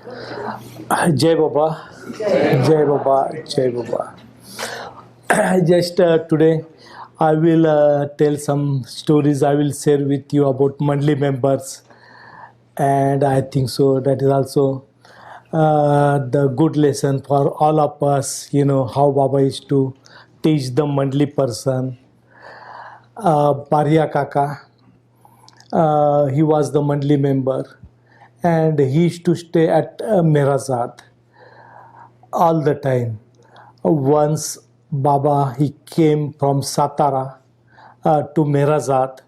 Jai Baba, Jai Baba, Jai Baba. Just today, I will tell some stories. I will share with you about Mandali members, and I think so that is also the good lesson for all of us. You know how Baba is to teach the Mandali person. Paria Kaka, he was the Mandali member, and he used to stay at Meherazad all the time. Once Baba he came from Satara to Meherazad,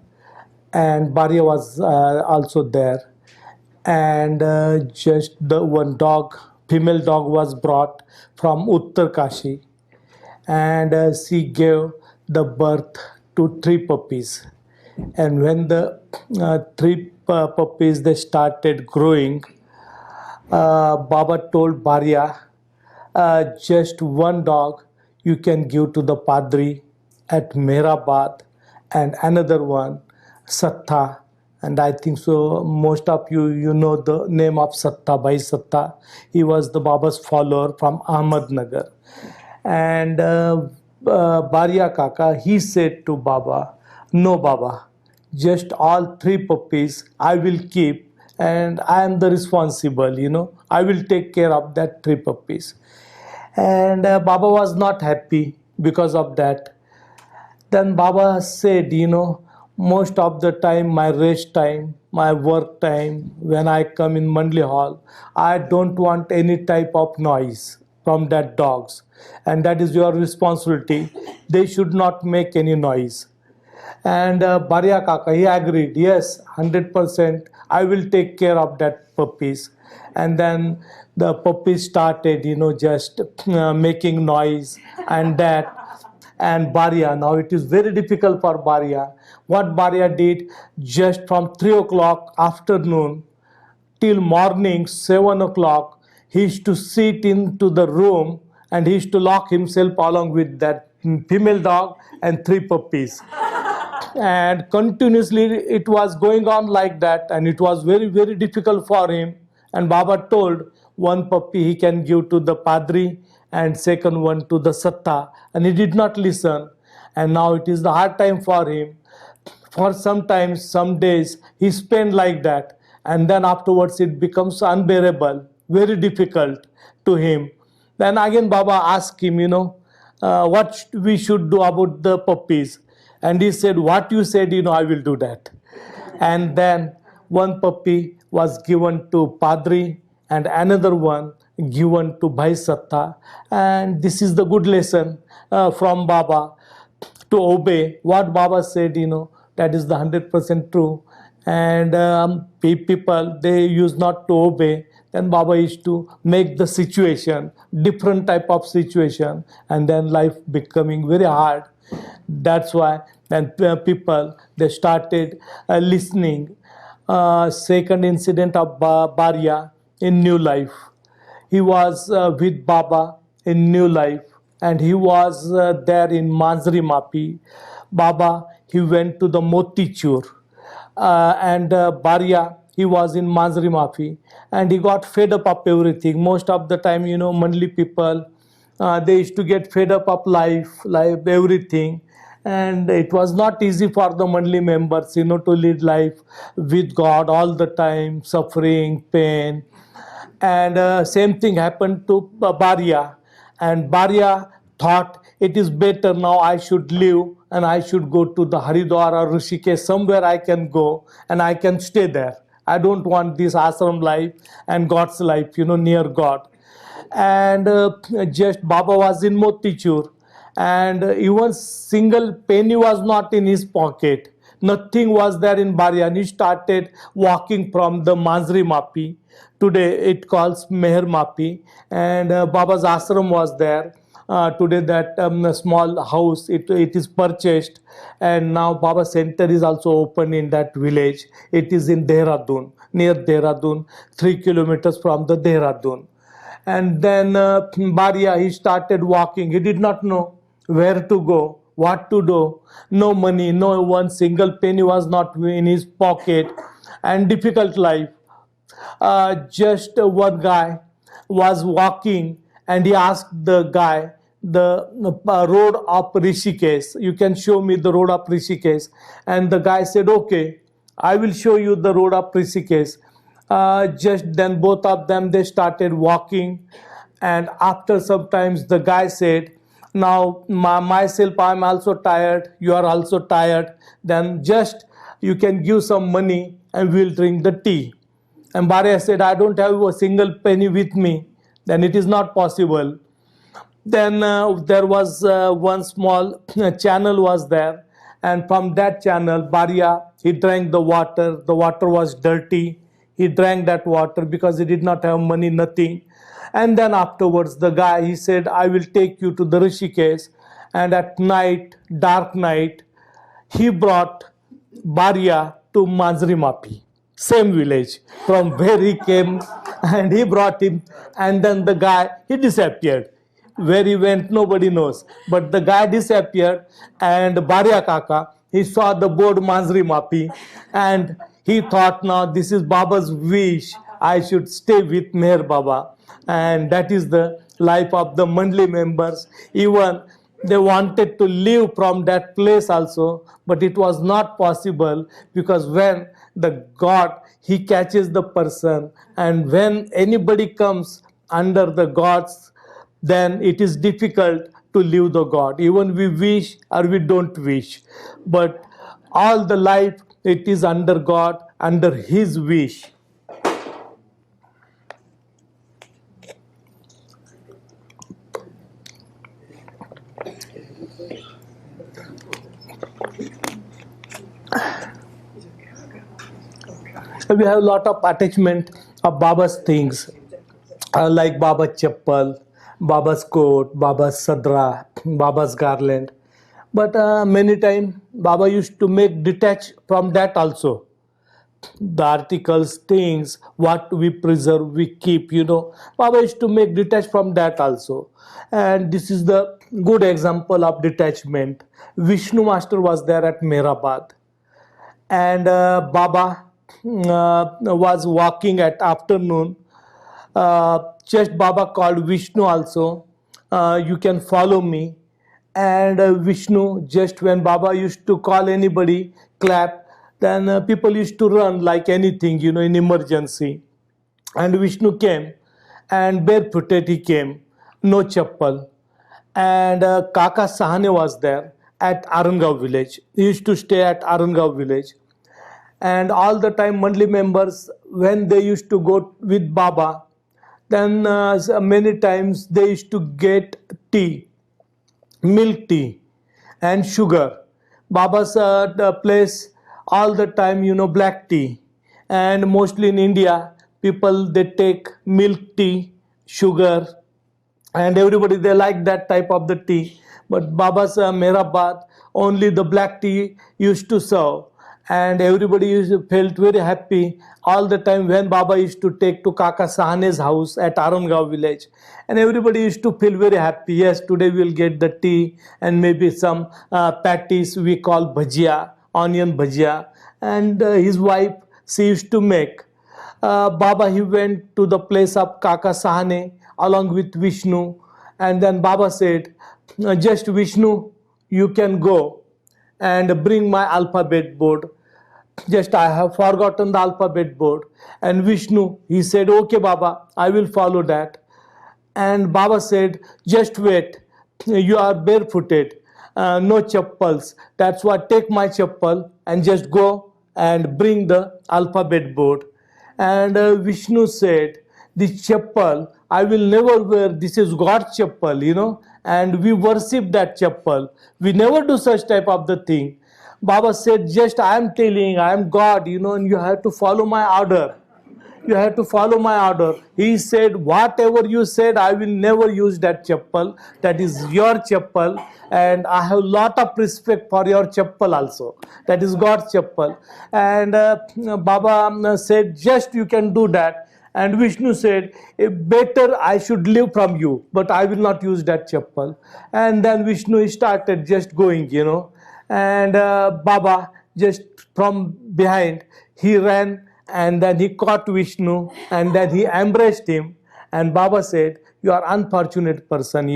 and Barya was also there. And just the one dog, female dog, was brought from Uttar Kashi, and she gave the birth to three puppies. And when the three puppies they started growing, Baba told Barya, just one dog you can give to the Padri at Mehrabad, and another one, Satta. And I think so, most of you know the name of Satta, Bhai Satta. He was the Baba's follower from Ahmednagar. And Barya Kaka, he said to Baba, no Baba, just all three puppies I will keep, and I am the responsible, I will take care of that three puppies. And Baba was not happy because of that. Then Baba said, most of the time, my rest time, my work time, when I come in Mandli Hall, I don't want any type of noise from that dogs. And that is your responsibility. They should not make any noise. And Barya Kaka, he agreed, yes, 100%, I will take care of that puppies. And then the puppies started, just making noise and that. And Barya, now it is very difficult for Barya. What Barya did, just from 3 o'clock afternoon till morning 7 o'clock, he used to sit into the room and he used to lock himself along with that female dog and three puppies. And continuously it was going on like that, and it was very, very difficult for him. And Baba told one puppy he can give to the Padri and second one to the Satta, and he did not listen. And now it is the hard time for him. For sometimes, some days, he spent like that, and then afterwards it becomes unbearable, very difficult to him. Then again Baba asked him, what we should do about the puppies. And he said, what you said, I will do that. And then one puppy was given to Padri and another one given to Bhai Satta. And this is the good lesson from Baba, to obey what Baba said, that is the 100% true. And people, they used not to obey. Then Baba used to make the situation, different type of situation, and then life becoming very hard. That's why then people, they started listening. Second incident of Barya in New Life. He was with Baba in New Life, and he was there in Manjri Mapi. Baba, he went to the Motichur, and Barya, he was in Manjri Mafi, and he got fed up of everything. Most of the time, Mandali people, they used to get fed up of life, everything. And it was not easy for the Mandali members, to lead life with God all the time, suffering, pain. And same thing happened to Barya. And Barya thought it is better now I should live and I should go to the Haridwar or Rishikesh, somewhere I can go and I can stay there. I don't want this ashram life and God's life, near God. And just Baba was in Motichur, and even single penny was not in his pocket. Nothing was there in Barya. And he started walking from the Manjri Mapi. Today it calls Meher Mapi, and Baba's ashram was there. Today that small house, it is purchased, and now Baba Center is also open in that village. It is in Dehradun, near Dehradun, 3 kilometers from the Dehradun. And then Barya, he started walking. He did not know where to go, what to do. No money, no one single penny was not in his pocket, and difficult life. just one guy was walking, and he asked the guy the road of Rishikesh. You can show me the road of Rishikesh. And the guy said, okay, I will show you the road of Rishikesh. Just then both of them, they started walking. And after some times the guy said, now myself, I'm also tired, you are also tired, then just you can give some money and we'll drink the tea. And Bharya said, I don't have a single penny with me. Then it is not possible. Then there was one small channel was there, and from that channel, Bharya, he drank the water. The water was dirty. He drank that water because he did not have money, nothing. And then afterwards, the guy, he said, I will take you to the Rishikesh. And at night, dark night, he brought Bharya to Manjri Mapi, same village from where he came, and he brought him. And then the guy, he disappeared. Where he went, nobody knows. But the guy disappeared, and Bharya Kaka, he saw the board Manjri Mapi, and he thought, now this is Baba's wish, I should stay with Meher Baba. And that is the life of the Mandali members. Even they wanted to leave from that place also, but it was not possible, because when the God, he catches the person, and when anybody comes under the God's, then it is difficult to leave the God. Even we wish or we don't wish, but all the life it is under God, under His wish. We have a lot of attachment of Baba's things, like Baba's chappal, Baba's coat, Baba's sadra, Baba's garland. But many times Baba used to make detach from that also. The articles, things, what we preserve, we keep, Baba used to make detach from that also. And this is the good example of detachment. Vishnu Master was there at Meherabad, and Baba was walking at afternoon. Just Baba called Vishnu also, you can follow me. And Vishnu, just when Baba used to call anybody, clap, then people used to run like anything, in emergency. And Vishnu came, and barefooted he came, no chappal. And Kaka Sahane was there at Arangav village. He used to stay at Arangav village. And all the time Mandali members, when they used to go with Baba, then many times they used to get tea, milk tea and sugar. Baba's place all the time, black tea. And mostly in India, people, they take milk tea, sugar, and everybody, they like that type of the tea. But Baba's Meherabad, only the black tea used to serve. And everybody felt very happy all the time when Baba used to take to Kaka Sahane's house at Arangav village. And everybody used to feel very happy. Yes, today we'll get the tea and maybe some patties we call bhajia, onion bhajia. And his wife, she used to make. Baba, he went to the place of Kaka Sahane along with Vishnu. And then Baba said, just Vishnu, you can go and bring my alphabet board. Just I have forgotten the alphabet board. And Vishnu, he said, okay Baba, I will follow that. And Baba said, just wait, you are barefooted, no chappals. That's why take my chappal and just go and bring the alphabet board. And Vishnu said, this chappal, I will never wear, this is God's chappal, and we worship that chappal. We never do such type of the thing. Baba said, just I am telling, I am God, and you have to follow my order. You have to follow my order. He said, whatever you said, I will never use that chappal. That is your chappal. And I have a lot of respect for your chappal also. That is God's chappal. And Baba said, just you can do that. And Vishnu said, better I should live from you, but I will not use that chappal. And then Vishnu started just going, and Baba just from behind, he ran and then he caught Vishnu, and then he embraced him. And Baba said, "You are unfortunate person,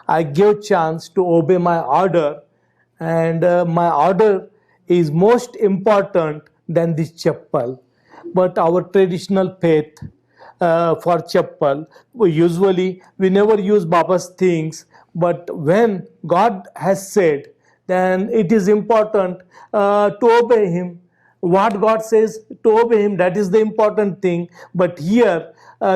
I gave chance to obey my order, and my order is most important than this chappal." But our traditional faith for chappal, we never use Baba's things, but when God has said, then it is important to obey him. What God says, to obey him, that is the important thing. But here,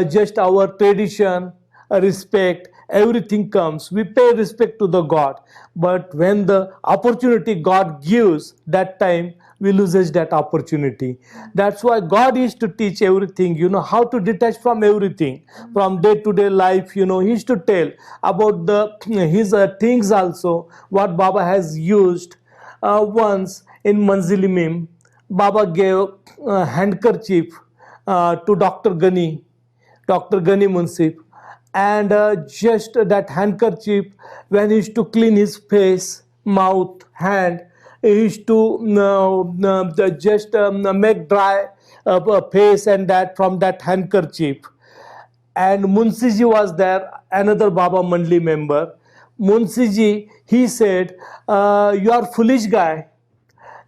just our tradition, respect, everything comes. We pay respect to the God. But when the opportunity God gives, that time we loses that opportunity. That's why God is to teach everything, how to detach from everything, from day-to-day life. He is to tell about his things also, what Baba has used. Once in Manzili Mim, Baba gave a handkerchief to Dr. Gani Munsif, and just that handkerchief, when he used to clean his face, mouth, hand, he used to just make dry face and that from that handkerchief. And Munsiji was there, another Baba Mandali member. Munsiji, he said, "You are foolish guy.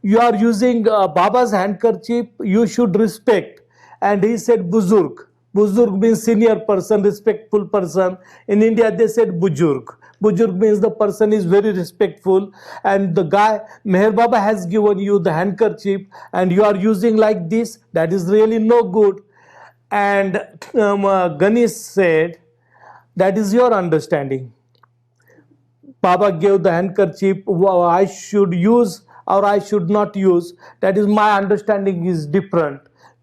You are using Baba's handkerchief, you should respect." And he said, Buzurg. Buzurg means senior person, respectful person. In India, they said Bujurg. Bujurg means the person is very respectful. And the guy, Meher Baba has given you the handkerchief and you are using like this, that is really no good. And Ganesh said, that is your understanding. Baba gave the handkerchief, I should use or I should not use. That is, my understanding is different.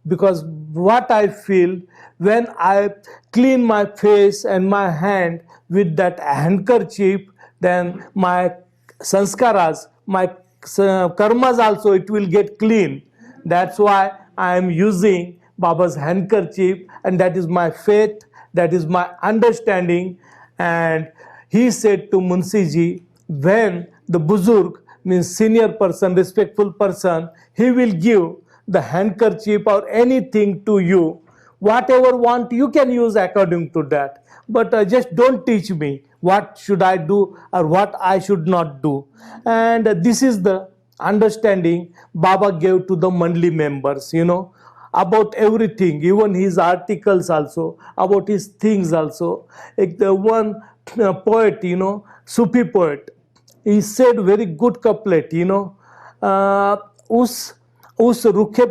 Because what I feel when I clean my face and my hand with that handkerchief, then my sanskaras, my karmas also, it will get clean. That's why I am using Baba's handkerchief, and that is my faith, that is my understanding. And he said to Munsiji, when the Buzurg means senior person, respectful person, he will give the handkerchief or anything to you. Whatever want, you can use according to that. But just don't teach me what should I do or what I should not do. And this is the understanding Baba gave to the Mandali members, about everything, even his articles also, about his things also. Like the one poet, Sufi poet, he said very good couplet, uh, उस उस रुखे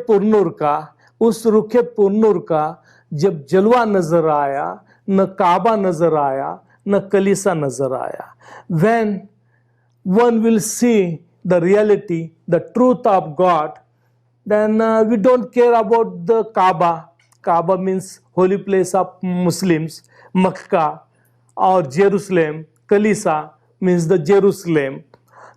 पुरनूर का जब जलवा नजर आया, न काबा नजर आया, न कलीसा नजर आया. When one will see the reality, the truth of God, then we don't care about the Kaaba. Kaaba means holy place of Muslims, Makkah or Jerusalem. Kalisa means the Jerusalem.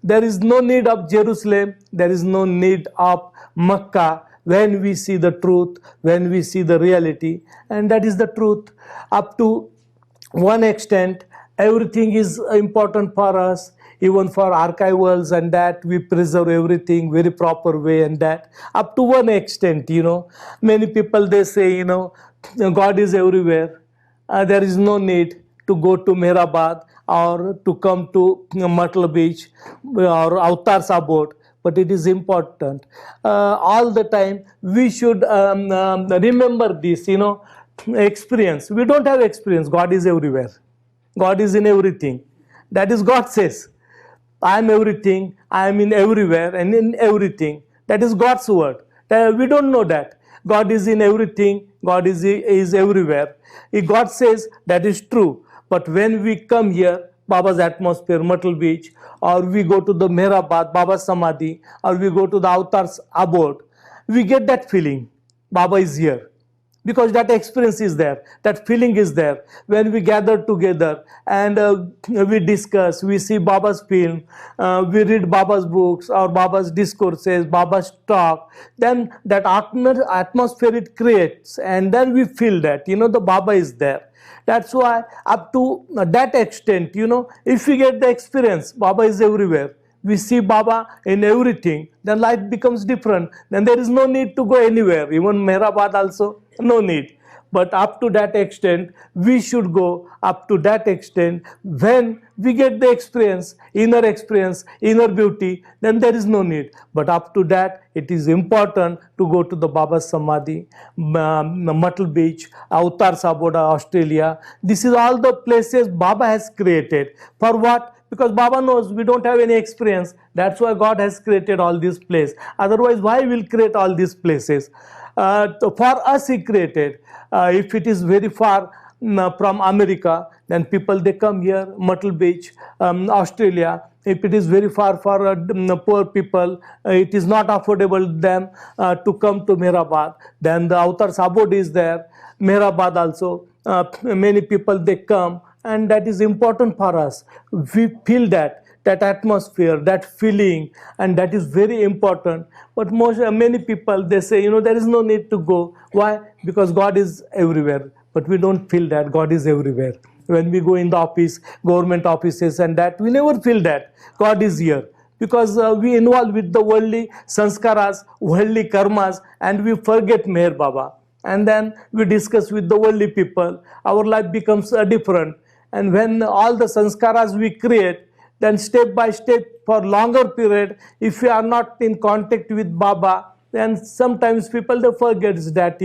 There is no need of Jerusalem, there is no need of Makkah when we see the truth, when we see the reality, and that is the truth. Up to one extent, everything is important for us, even for archivals, and that we preserve everything very proper way, and that up to one extent, many people they say, God is everywhere. There is no need to go to Meherabad or to come to Matal Beach or Avatar Sabot. But it is important. All the time we should remember this, experience. We don't have experience. God is everywhere. God is in everything. That is God says. I am everything. I am in everywhere and in everything. That is God's word. We don't know that. God is in everything. God is everywhere. If God says that is true. But when we come here, Baba's atmosphere, Matal Beach, or we go to the Meherabad, Baba's Samadhi, or we go to the Avatar's abode, we get that feeling. Baba is here. Because that experience is there, that feeling is there. When we gather together and we discuss, we see Baba's film, we read Baba's books or Baba's discourses, Baba's talk, then that atmosphere it creates, and then we feel that, the Baba is there. That's why up to that extent, if we get the experience, Baba is everywhere. we see Baba in everything, then life becomes different. Then there is no need to go anywhere. Even Meherabad also, no need. But up to that extent, we should go up to that extent. When we get the experience, inner beauty, then there is no need. But up to that, it is important to go to the Baba's Samadhi, Myrtle Beach, Avatar Saboda, Australia. This is all the places Baba has created. For what? Because Baba knows we don't have any experience. That's why God has created all these places. Otherwise, why will create all these places? For us, He created. If it is very far from America, then people they come here, Myrtle Beach, Australia. If it is very far for poor people, it is not affordable them to come to Meherabad. Then the outer Sabod is there, Meherabad also. Many people they come, and that is important for us. We feel that atmosphere, that feeling, and that is very important. But many people they say, there is no need to go. Why? Because God is everywhere. But we don't feel that God is everywhere. When we go in the office, government offices, and that we never feel that God is here, because we involve with the worldly sanskaras, worldly karmas, and we forget Meher Baba. And then we discuss with the worldly people. Our life becomes different. And when all the sanskaras we create, then step by step for longer period, if we are not in contact with Baba, then sometimes people they forget that,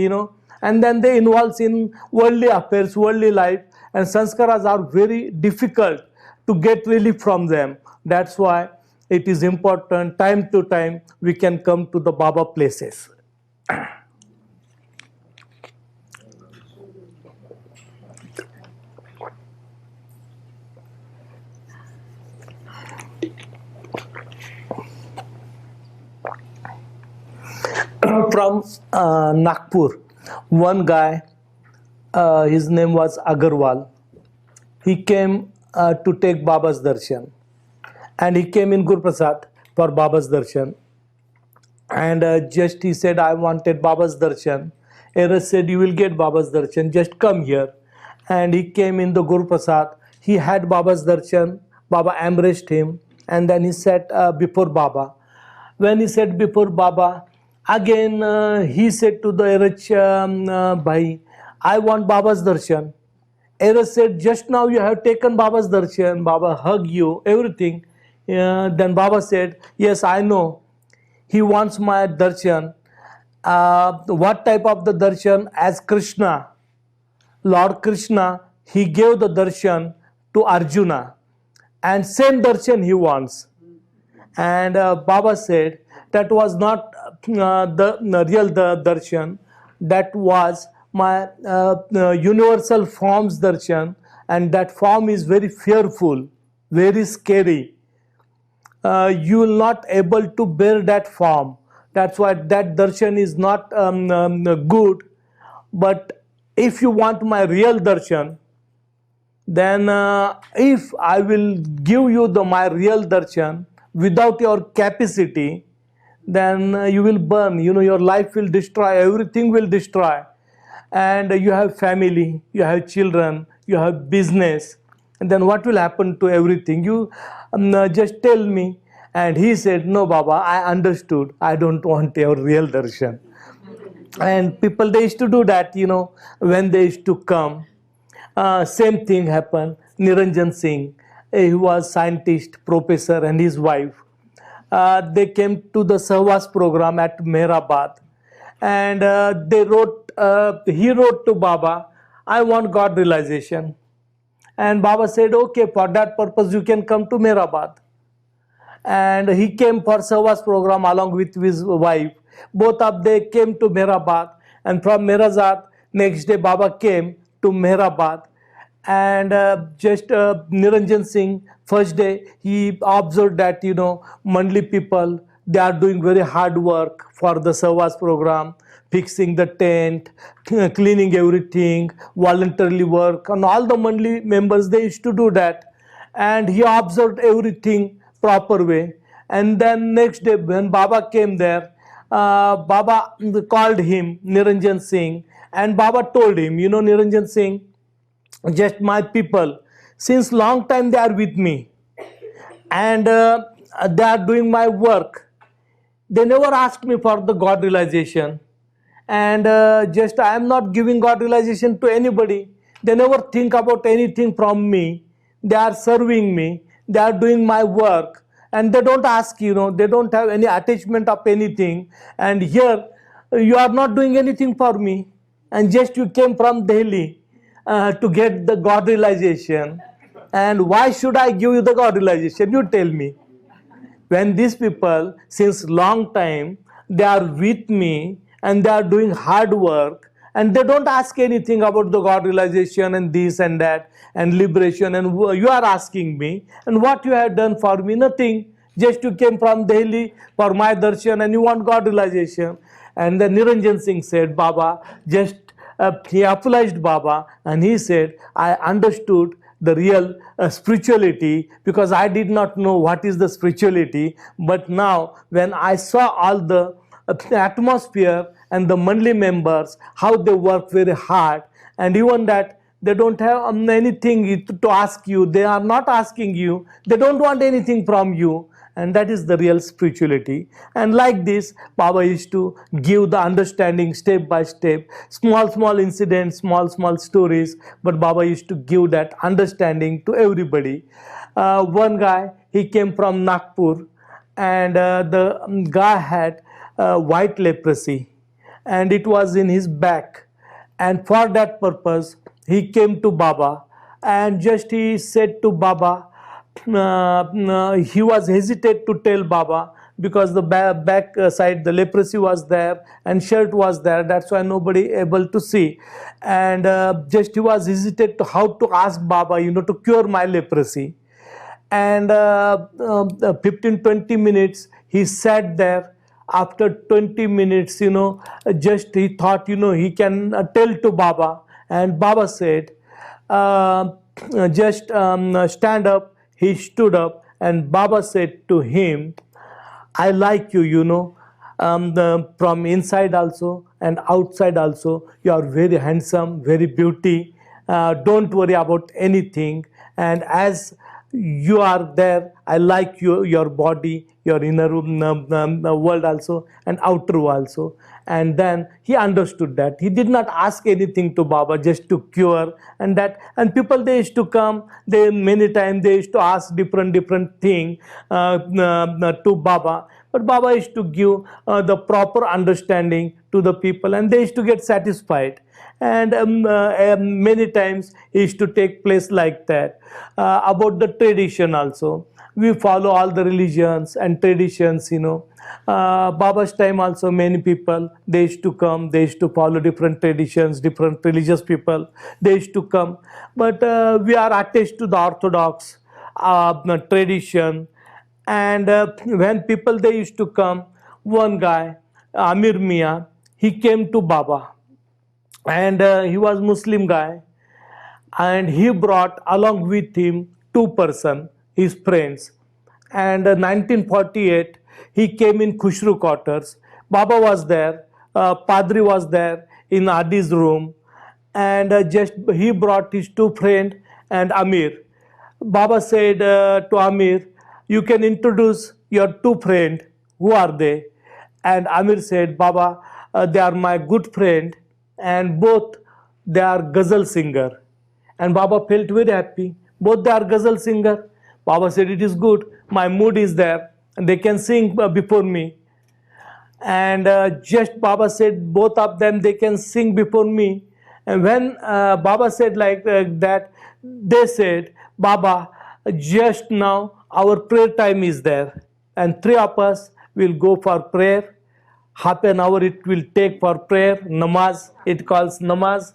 and then they involve in worldly affairs, worldly life, and sanskaras are very difficult to get relief from them. That's why it is important time to time we can come to the Baba places. From Nagpur, one guy, his name was Agarwal. He came to take Baba's darshan, and he came in Gurprasad for Baba's darshan. And just he said, I wanted Baba's darshan. Era said, you will get Baba's darshan, just come here. And he came in the Gurprasad. He had Baba's darshan. Baba embraced him, and then he sat before Baba. When he sat before Baba, again he said to the Erach Bhai, I want Baba's darshan. Era said, just now you have taken Baba's darshan, Baba hugged you, everything. Then Baba said, yes, I know. He wants my darshan. What type of the darshan? As Krishna, Lord Krishna, he gave the darshan to Arjuna, and same darshan he wants. And Baba said that was not the real darshan, that was my universal form's darshan, and that form is very fearful, very scary. You will not able to bear that form. That's why that darshan is not good. But if you want my real darshan, then if I will give you my real darshan without your capacity, then you will burn. Your life will destroy. Everything will destroy. And you have family, you have children, you have business, and then what will happen to everything? You just tell me. And he said, no Baba, I understood, I don't want your real darshan. And people they used to do that, when they used to come. Same thing happened. Niranjan Singh, he was scientist, professor, and his wife. They came to the Sahwas program at Meherabad, and he wrote to Baba, I want God realization. And Baba said, okay, for that purpose you can come to Meherabad. And he came for Sahwas program along with his wife. Both of them came to Meherabad, and from Meherabad next day Baba came to Meherabad. And Niranjan Singh, first day he observed that Mandali people, they are doing very hard work for the Sahwas program, fixing the tent, cleaning everything, voluntarily work, and all the Mandali members they used to do that. And he observed everything proper way. And then next day when Baba came there, Baba called him, Niranjan Singh, and Baba told him, Niranjan Singh, just my people, since long time they are with me, and they are doing my work. They never asked me for the God realization. And just I am not giving God realization to anybody. They never think about anything from me. They are serving me. They are doing my work. And they don't ask, they don't have any attachment of anything. And here, you are not doing anything for me. And just you came from Delhi to get the God realization. And why should I give you the God realization? You tell me. When these people since long time they are with me and they are doing hard work and they don't ask anything about the God realization and this and that and liberation, and you are asking me, and what you have done for me? Nothing. Just you came from Delhi for my darshan and you want God realization. And then Niranjan Singh said, Baba, just he apologized Baba, and he said, I understood the real spirituality, because I did not know what is the spirituality. But now when I saw all the atmosphere and the Mandali members, how they work very hard, and even that they don't have anything to ask you, they are not asking you, they don't want anything from you. And that is the real spirituality. And like this, Baba used to give the understanding step by step, small incidents, small stories, but Baba used to give that understanding to everybody. One guy, he came from Nagpur, and the guy had white leprosy, and it was in his back. And for that purpose, he came to Baba, and just he said to Baba, he was hesitant to tell Baba, because the back side the leprosy was there and shirt was there, that's why nobody able to see. And just he was hesitant to how to ask Baba, to cure my leprosy. And 15-20 minutes he sat there. After 20 minutes, just he thought, he can tell to Baba. And Baba said, just stand up. He stood up, and Baba said to him, I like you, from inside also and outside also. You are very handsome, very beauty. Don't worry about anything. And as you are there, I like your body, your inner world also, and outer also. And then he understood that he did not ask anything to Baba, just to cure. And people, they used to come, they many times they used to ask different thing to Baba, but Baba used to give the proper understanding to the people, and they used to get satisfied. And many times it used to take place like that. About the tradition also, we follow all the religions and traditions. Baba's time also, many people, they used to come, they used to follow different traditions, different religious people, they used to come. But we are attached to the orthodox tradition. And when people, they used to come, one guy, Amir Mia, he came to Baba, and he was Muslim guy, and he brought along with him two person, his friends. And 1948 he came in Khushru quarters. Baba was there, Padri was there in Adi's room, and just he brought his two friends and Amir. Baba said to Amir, you can introduce your two friends. Who are they? And Amir said, Baba, they are my good friend, and both they are ghazal singer. And Baba felt very happy. Both they are ghazal singer. Baba said, it is good. My mood is there, and they can sing before me. And just Baba said, both of them, they can sing before me. And when Baba said like that, they said, Baba, just now our prayer time is there, and three of us will go for prayer. Half an hour it will take for prayer, namaz, it calls namaz.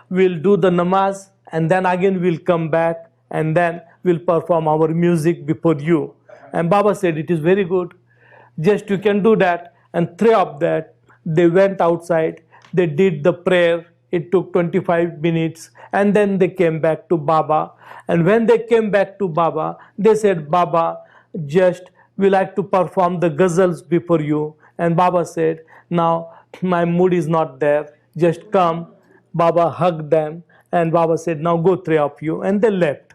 We'll do the namaz, and then again we'll come back, and then we'll perform our music before you. And Baba said, it is very good. Just you can do that. And three of that, they went outside, they did the prayer. It took 25 minutes, and then they came back to Baba. And when they came back to Baba, they said, Baba, just we like to perform the ghazals before you. And Baba said, now my mood is not there, just come. Baba hugged them, and Baba said, now go, three of you. And they left.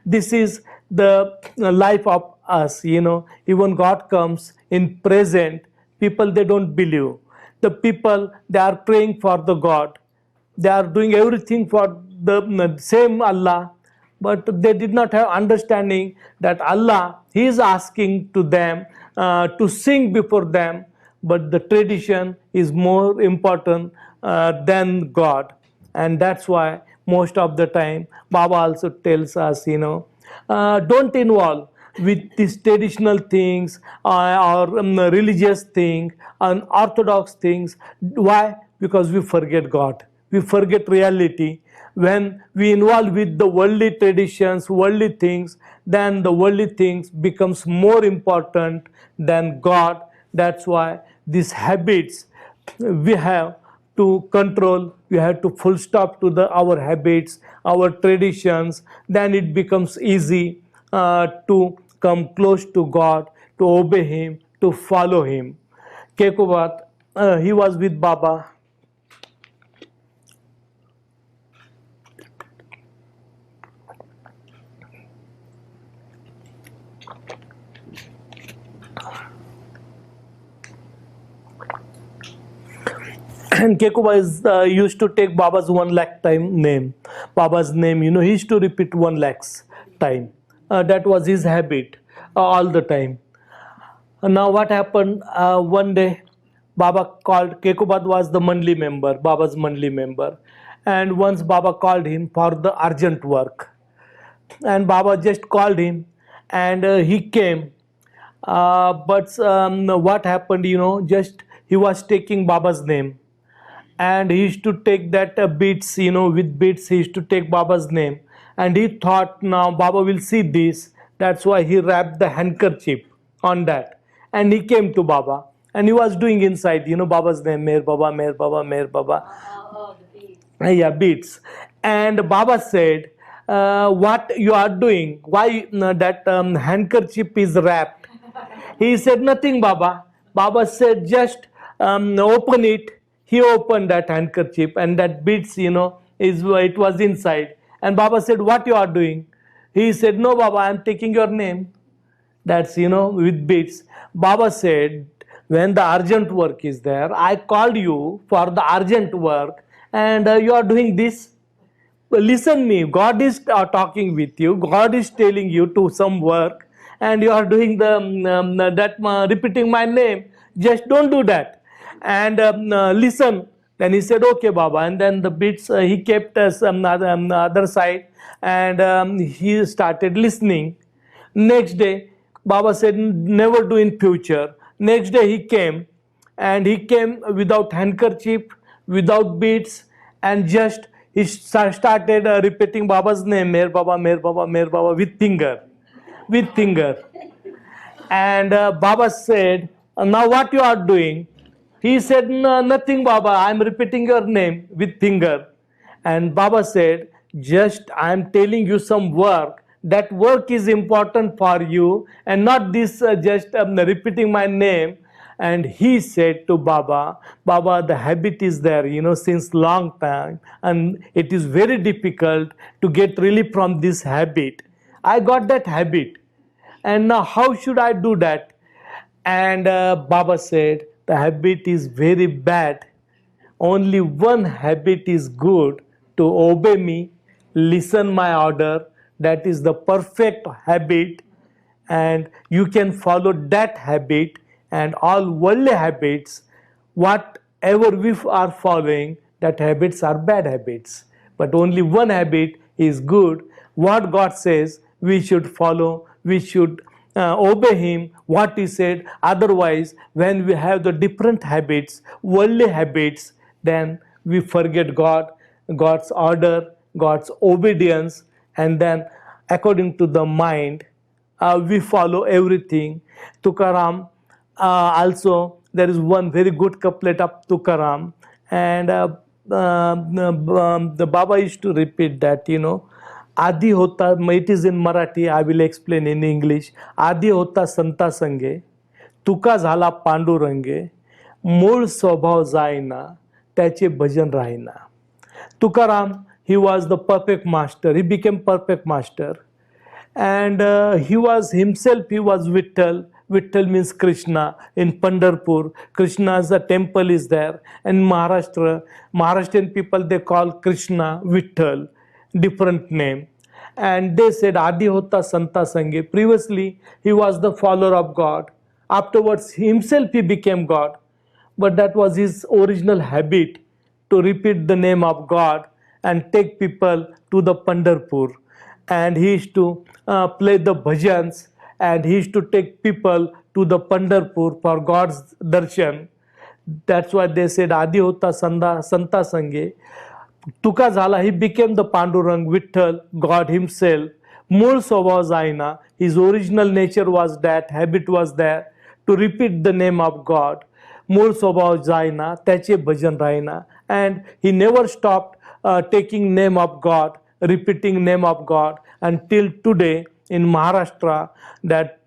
This is the life of us, even God comes in present. People, they don't believe. The people, they are praying for the God. They are doing everything for the same Allah, but they did not have understanding that Allah, He is asking to them to sing before them, but the tradition is more important than God. And that's why most of the time Baba also tells us, don't involve with these traditional things or religious thing and orthodox things. Why? Because we forget God, we forget reality. When we involve with the worldly traditions, worldly things, then the worldly things becomes more important than God. That's why these habits we have to control, we have to full stop to our habits, our traditions. Then it becomes easy to come close to God, to obey Him, to follow Him. Kekubat, he was with Baba. And Kekuba used to take Baba's 1 lakh time name. Baba's name, he used to repeat 1 lakhs time. That was his habit all the time. Now what happened? One day, Baba called. Kekubat was the Mandali member, Baba's Mandali member, and once Baba called him for the urgent work, and Baba just called him, and he came. But what happened? Just he was taking Baba's name, and he used to take that beats, with beats he used to take Baba's name, and he thought now Baba will see this. That's why he wrapped the handkerchief on that, and he came to Baba, and he was doing inside, Baba's name, Meher Baba, Meher Baba, Meher Baba. Yeah, beats. And Baba said, what you are doing? Why that handkerchief is wrapped? He said, nothing, Baba. Baba said, just open it. He opened that handkerchief, and that beads, it was inside. And Baba said, what you are doing? He said, no, Baba, I am taking your name. That's, with beads. Baba said, when the urgent work is there, I called you for the urgent work, and you are doing this. Listen me, God is talking with you, God is telling you to some work, and you are doing the that repeating my name. Just don't do that, and listen. Then he said, okay, Baba. And then the bits he kept us other side, and he started listening. Next day, Baba said, never do in future. Next day he came, and he came without handkerchief, without beads, and just he started repeating Baba's name, Meher Baba, Meher Baba, Meher Baba, with finger. And Baba said, now what you are doing? He said, no, nothing, Baba, I am repeating your name with finger. And Baba said, just I am telling you some work. That work is important for you, and not this just repeating my name. And he said to Baba, Baba, the habit is there, since long time, and it is very difficult to get relief from this habit. I got that habit, and now how should I do that? And Baba said, the habit is very bad. Only one habit is good, to obey me, listen my order. That is the perfect habit, and you can follow that habit. And all worldly habits, whatever we are following, that habits are bad habits. But only one habit is good. What God says, we should follow, we should obey Him, what He said. Otherwise, when we have the different habits, worldly habits, then we forget God, God's order, God's obedience, and then according to the mind, we follow everything. Tukaram, also there is one very good couplet of Tukaram, and the Baba used to repeat that, Adi hota, it is in Marathi, I will explain in English. Adi hota santa संगे, तुका झाला पांडुरंगे, मूळ स्वभाव जायना, त्याचे भजन राहीना. Tukaram, he was the perfect master. He became perfect master. And he was Vittal. Vittal means Krishna. In Pandharpur, Krishna's temple is there. And Maharashtrian people, they call Krishna Vittal, different name. And they said Adi Hota Santa Sange. Previously, he was the follower of God. Afterwards, himself he became God. But that was his original habit, to repeat the name of God and take people to the Pandharpur. And he used to play the bhajans, and he used to take people to the Pandharpur for God's darshan. That's why they said Adi Hota Santa Sange. तुका झाला, he became the Pandurang, Vittal, God himself. मूळ स्वभाव जायना, his original nature was that, habit was there, to repeat the name of God. मूळ स्वभाव जायना, त्याचे भजन राहिना. And he never stopped taking name of God, repeating name of God, until today in Maharashtra, that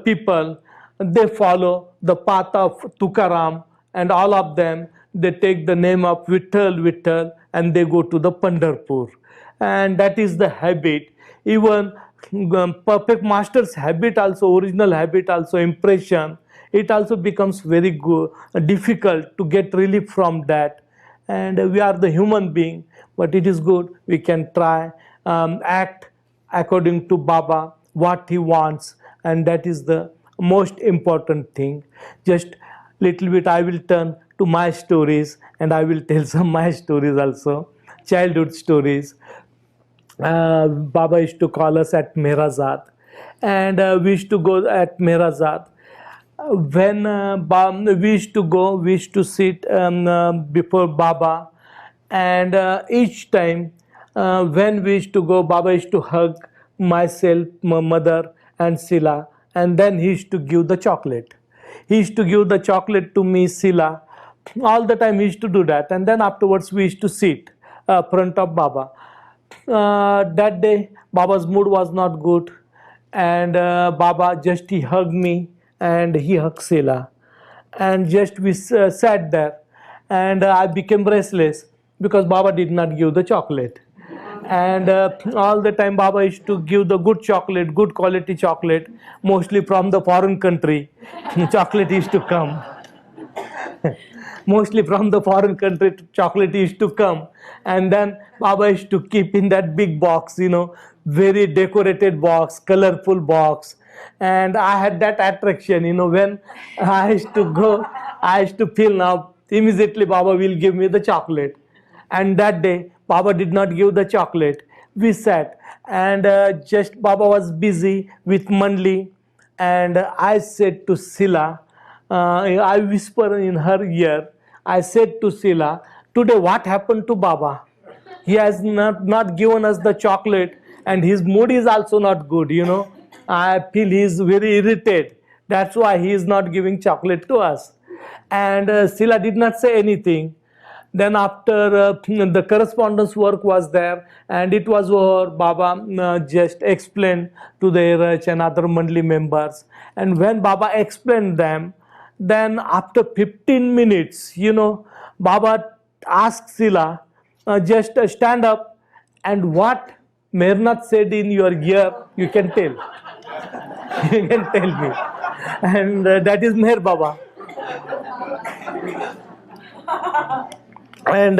people, they follow the path of Tukaram, and all of them, they take the name of Vittal, and they go to the Pandharpur. And that is the habit. Even perfect master's habit also, original habit also, impression, it also becomes very good, difficult to get relief from that. And we are the human being, but it is good, we can try, act according to Baba, what he wants, and that is the most important thing. Just little bit I will turn to my stories, and I will tell some my stories also, childhood stories. Baba used to call us at Meherazad, and we used to go at Meherazad. When we used to go, we used to sit before Baba, and each time when we used to go, Baba used to hug myself, my mother, and Sila, and then he used to give the chocolate. He used to give the chocolate to me, Sila. All the time he used to do that, and then afterwards we used to sit front of Baba. That day, Baba's mood was not good, and Baba just he hugged me, and he hugged Sila, and just we sat there, and I became restless because Baba did not give the chocolate. And all the time Baba used to give the good chocolate, good quality chocolate, mostly from the foreign country. Chocolate used to come. Mostly from the foreign country, chocolate used to come. And then Baba used to keep in that big box, very decorated box, colorful box. And I had that attraction, when I used to go, I used to feel now, immediately Baba will give me the chocolate. And that day, Baba did not give the chocolate. We sat, and just Baba was busy with Mandali, and I said to Sila, I whisper in her ear, I said to Sila, today what happened to Baba? He has not given us the chocolate, and his mood is also not good, I feel he is very irritated. That's why he is not giving chocolate to us. And Sila did not say anything. Then after the correspondence work was there, and it was over, Baba just explained to the Erach and other Mandali members. And when Baba explained them, then after 15 minutes, Baba asked Sila, just stand up, and what Mehernath said in your ear, you can tell. You can tell me. And that is Meher Baba. And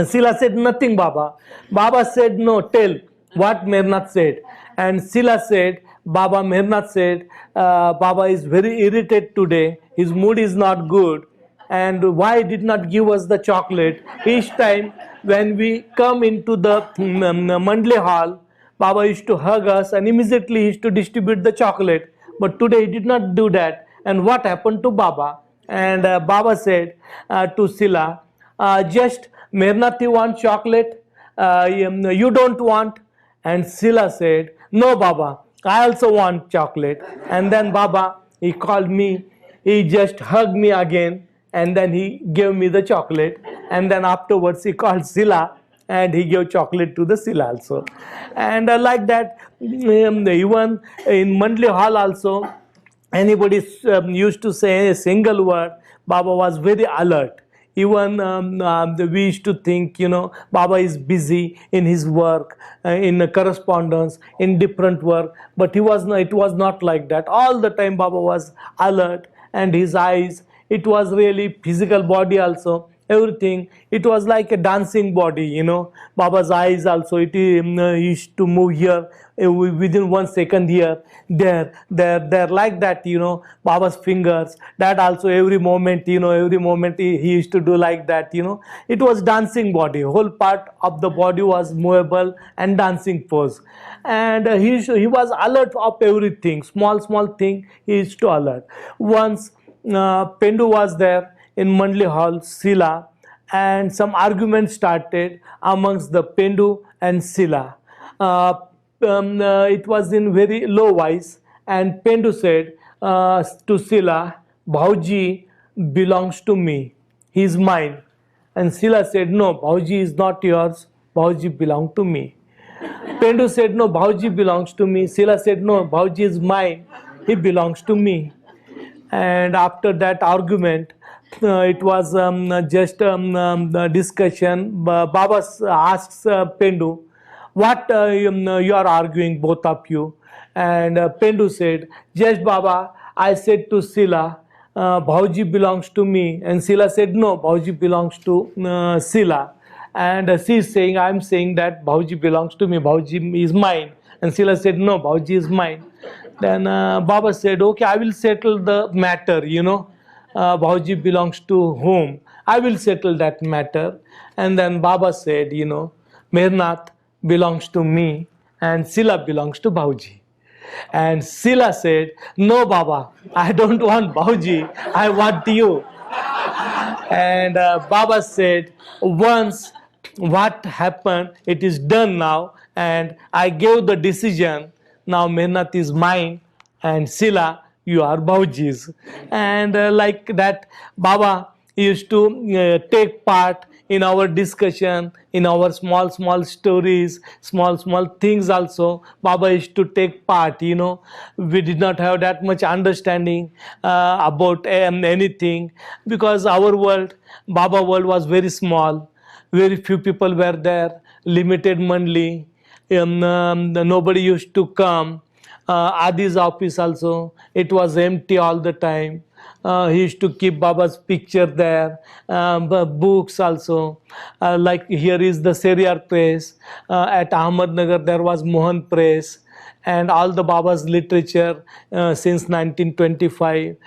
Sila said, nothing, Baba. Baba said, no, tell what Mehernath said. And Sila said, Baba, Mehernath said, Baba is very irritated today. His mood is not good. And why did not give us the chocolate? Each time when we come into the Mandali hall, Baba used to hug us, and immediately he used to distribute the chocolate. But today he did not do that. And what happened to Baba? And Baba said to Sila, just Mehernath, you want chocolate? You don't want? And Sila said, no, Baba, I also want chocolate. And then Baba, he called me, he just hugged me again, and then he gave me the chocolate. And then afterwards he called Sila, and he gave chocolate to the Sila also. And like that, even in Mandali hall also, anybody used to say a single word, Baba was very alert. Even we used to think, Baba is busy in his work, in correspondence, in different work, but he was not, it was not like that. All the time Baba was alert, and his eyes, it was really physical body also, everything, it was like a dancing body, Baba's eyes also, it used to move here, within 1 second, here, there, like that, Baba's fingers, that also every moment, every moment he used to do like that, it was dancing body, whole part of the body was movable and dancing pose. And he was alert of everything, small thing he used to alert. Once Pendu was there in Mandali Hall, Sila, and some argument started amongst the Pendu and Sila. It was in very low voice, and Pendu said to Sila, Bhauji belongs to me, he is mine. And Sila said, no, Bhauji is not yours, Bhauji belongs to me. Pendu said, no, Bhauji belongs to me. Sila said, no, Bhauji is mine, he belongs to me. And after that argument, it was just the discussion. Baba asks Pendu, what you are arguing, both of you? And Pendu said, just Baba, I said to Sila, Bhauji belongs to me. And Sila said, no, Bhauji belongs to Sila. And she is saying, I am saying that Bhauji belongs to me, Bhauji is mine. And Sila said, no, Bhauji is mine. Then Baba said, okay, I will settle the matter, Bhauji belongs to whom? I will settle that matter. And then Baba said, Mehernath belongs to me and Sila belongs to Bhauji. And Sila said, no, Baba, I don't want Bhauji, I want you. And Baba said, once what happened, it is done now, and I gave the decision. Now Mehernath is mine, and Sila, you are Bhauji's. And like that, Baba used to take part in our discussion, in our small stories, small things also. Baba used to take part, We did not have that much understanding about anything, because our world, Baba world, was very small. Very few people were there, limited monthly. Nobody used to come. Adi's office also, it was empty all the time. He used to keep Baba's picture there, books also. Like here is the Seriar press. At Ahmednagar there was Mohan press. And all the Baba's literature since 1925,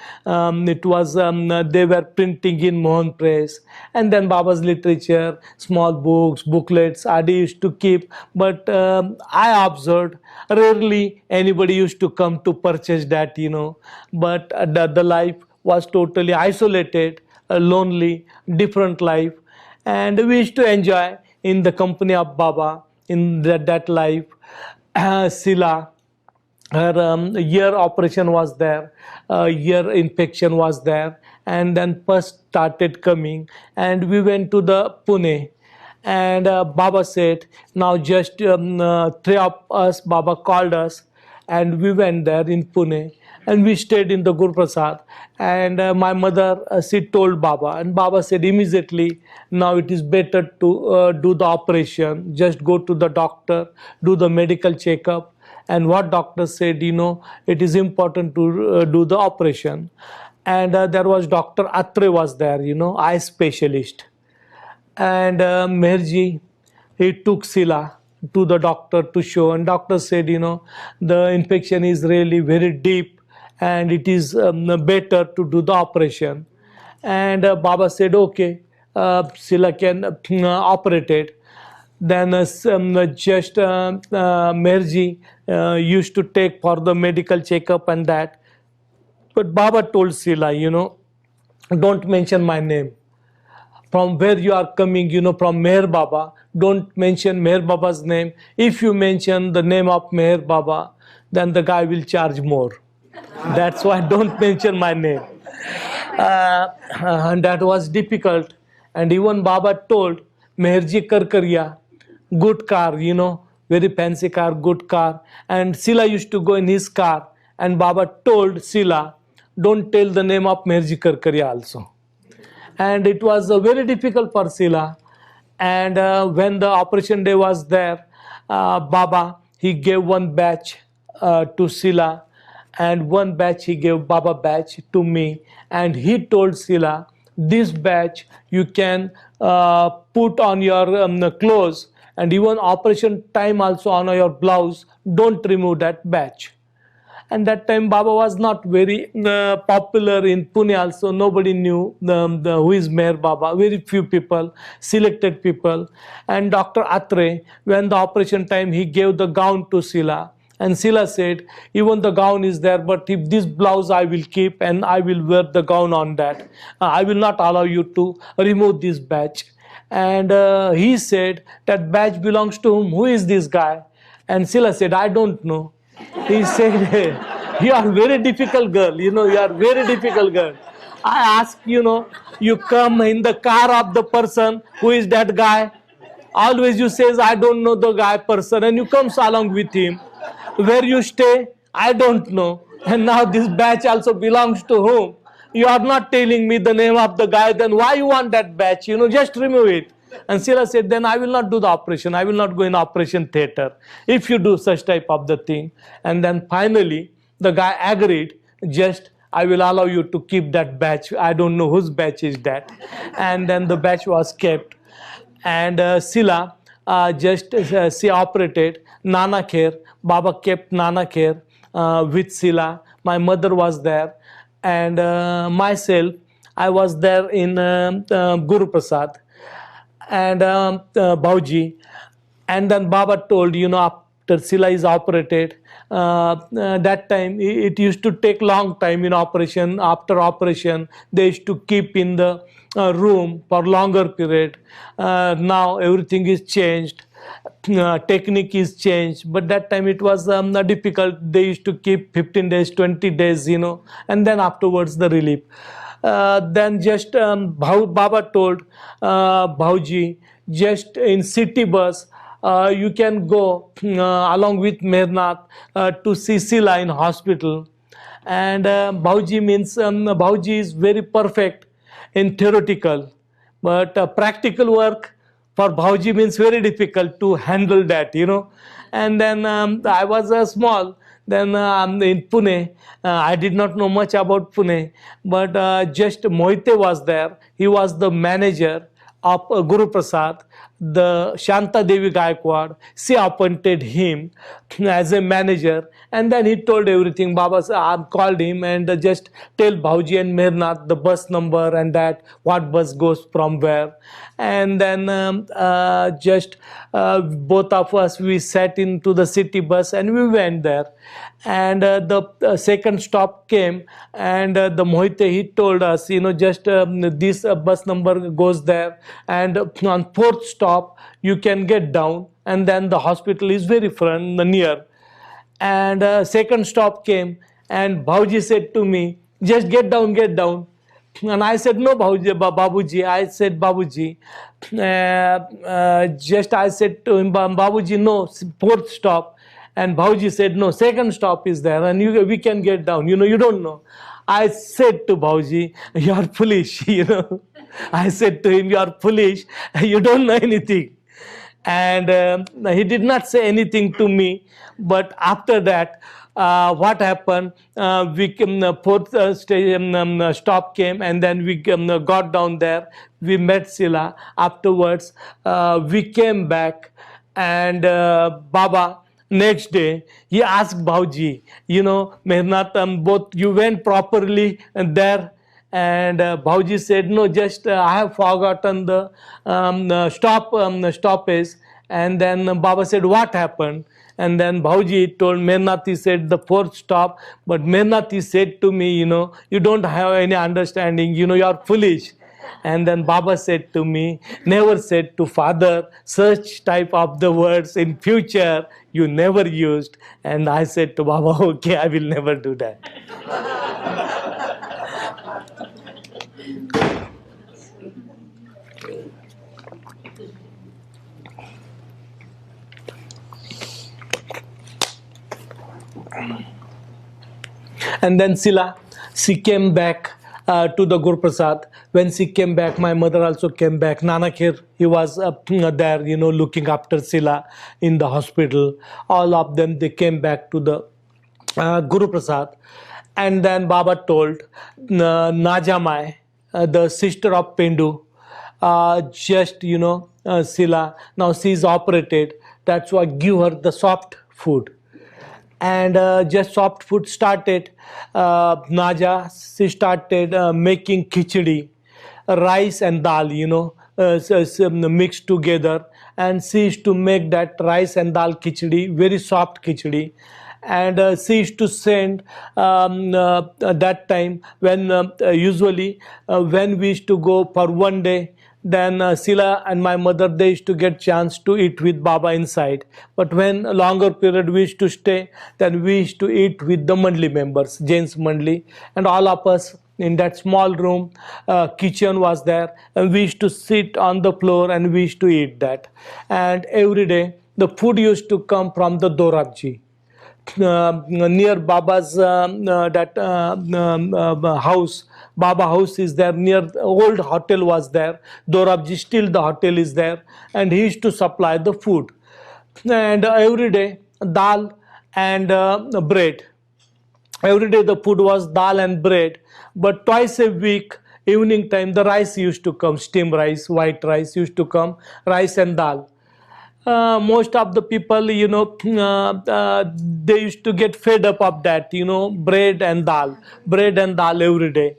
it was they were printing in Mohan Press, and then Baba's literature, small books, booklets, Adi used to keep. But I observed rarely anybody used to come to purchase that, But the life was totally isolated, lonely, different life, and we used to enjoy in the company of Baba in that life. Sila, her ear operation was there, ear infection was there, and then pus started coming, and we went to the Pune. And Baba said, now just three of us, Baba called us, and we went there in Pune, and we stayed in the Guru Prasad. And my mother, she told Baba, and Baba said immediately, now it is better to do the operation, just go to the doctor, do the medical checkup. And what doctor said, it is important to do the operation. And there was Dr. Atre was there, eye specialist. And Meherji, he took Sila to the doctor to show, and doctor said, the infection is really very deep, and it is better to do the operation. And Baba said, okay, Sila can operate it. Then just Meherji used to take for the medical checkup and that. But Baba told Sila, don't mention my name. From where you are coming, from Meher Baba, don't mention Meher Baba's name. If you mention the name of Meher Baba, then the guy will charge more. That's why don't mention my name. And that was difficult. And even Baba told, Meherji Karkariya, good car, very fancy car, good car. And Sila used to go in his car. And Baba told Sila, don't tell the name of Meherji Karkariya also. and it was very difficult for Sila. And when the operation day was there, Baba, he gave one batch to Sila, and one batch he gave Baba batch to me, and he told Sila, this batch you can put on your clothes, and even operation time also on your blouse, don't remove that batch. And that time Baba was not very popular in Pune also. Nobody knew who is Meher Baba. Very few people, selected people. And Dr. Atre, when the operation time, he gave the gown to Sila. And Sila said, even the gown is there, but if this blouse I will keep and I will wear the gown on that. I will not allow you to remove this badge. And he said, that badge belongs to whom? Who is this guy? And Sila said, I don't know. He said, you are very difficult girl, you are very difficult girl. I ask, you come in the car of the person, who is that guy? Always you says, I don't know the guy person, and you comes along with him. Where you stay, I don't know. And now this batch also belongs to whom? You are not telling me the name of the guy, then why you want that batch? Just remove it. And Sila said, then I will not do the operation. I will not go in operation theater if you do such type of the thing. And then finally, the guy agreed, just I will allow you to keep that batch. I don't know whose batch is that. And then the batch was kept. And Sila she operated Nana Kher. Baba kept Nana Kher with Sila. My mother was there. And myself, I was there in Guru Prasad and Bhauji. And then Baba told, after Sila is operated, that time it used to take long time in operation. After operation, they used to keep in the room for longer period. Now everything is changed. Technique is changed, but that time it was difficult. They used to keep 15 days, 20 days, and then afterwards the relief. Then just Baba told Bhauji, just in city bus, you can go along with Mehernath to see Sila in hospital. And Bhauji means, Bhauji is very perfect in theoretical, but practical work for Bhauji means very difficult to handle that, And then I was small. Then in Pune, I did not know much about Pune, but just Mohite was there. He was the manager of Guru Prasad. The Shanta Devi Gaikwad, she appointed him as a manager, and then he told everything. Baba called him and just tell Bhauji and Mehernath the bus number and that what bus goes from where. And then just both of us, we sat into the city bus and we went there. And the second stop came, and the Mohite, he told us, just this bus number goes there, and on fourth stop you can get down, and then the hospital is very near. And second stop came, and Bhauji said to me, just get down, get down. And I said, no, Bhauji, Babuji. I said, Babuji. Just I said to him, Babuji, no, fourth stop. And Bhauji said, no, second stop is there, and we can get down. You don't know. I said to Bhauji, you are foolish, I said to him, you are foolish, you don't know anything. And he did not say anything to me. But after that, what happened, we came, fourth stop came, and then we got down there. We met Sila. Afterwards, we came back, and Baba, next day, he asked Bhauji, Mehernath, both you went properly there. And Bhauji said, no, just I have forgotten the stoppage. And then Baba said, what happened? And then Bhauji told Mehernath, he said, the fourth stop. But Mehernath, he said to me, you don't have any understanding, you are foolish. And then Baba said to me, never said to father such type of the words in future you never used. And I said to Baba, okay, I will never do that. And then Sila, she came back to the Guru Prasad When she came back, my mother also came back. Nanak, he was there, looking after Sila in the hospital. All of them, they came back to the Guru Prasad. And then Baba told Najamai, the sister of Pendu, just, Sila, now she is operated. That's why give her the soft food. And just soft food started. Naja, she started making khichdi, rice and dal, mixed together. And she used to make that rice and dal khichdi, very soft khichdi. And she used to send that time when usually when we used to go for one day, then Sila and my mother, they used to get chance to eat with Baba inside. But when a longer period we used to stay, then we used to eat with the Mandali members, Jain's Mandali, and all of us in that small room. Kitchen was there, and we used to sit on the floor and we used to eat that. And every day the food used to come from the Dorabji. Near Baba's house. Baba house is there, near the old hotel was there. Dorabji, still the hotel is there, and he used to supply the food. And every day dal and bread. Every day the food was dal and bread, but twice a week, evening time, the rice used to come, steamed rice, white rice used to come, rice and dal. Most of the people, they used to get fed up of that, bread and dal every day.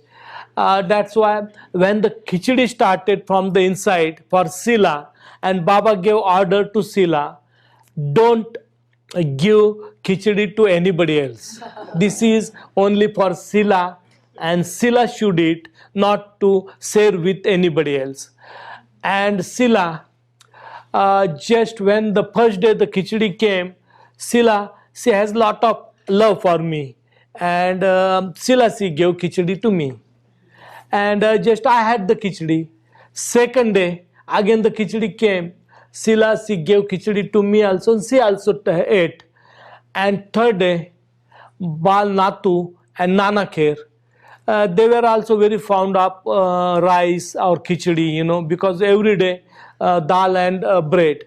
That's why when the khichdi started from the inside for Sila, and Baba gave order to Sila, don't give khichdi to anybody else. This is only for Sila, and Sila should eat, not to share with anybody else. And Sila, just when the first day the khichdi came, Sila, she has lot of love for me, and Sila, she gave khichdi to me. And just I had the khichdi. Second day, again the khichdi came. Sila, she gave khichdi to me also, and she also ate. And third day, Bal Natu and Nana Kher, they were also very fond of rice or khichdi, because every day dal and bread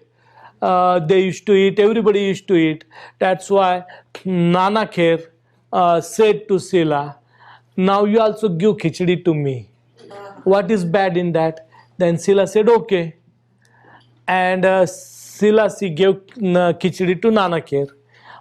they used to eat, everybody used to eat. That's why Nana Kher said to Sila, now you also give khichdi to me. What is bad in that? Then Sila said, okay. And Sila, she gave khichdi to Nana Kher.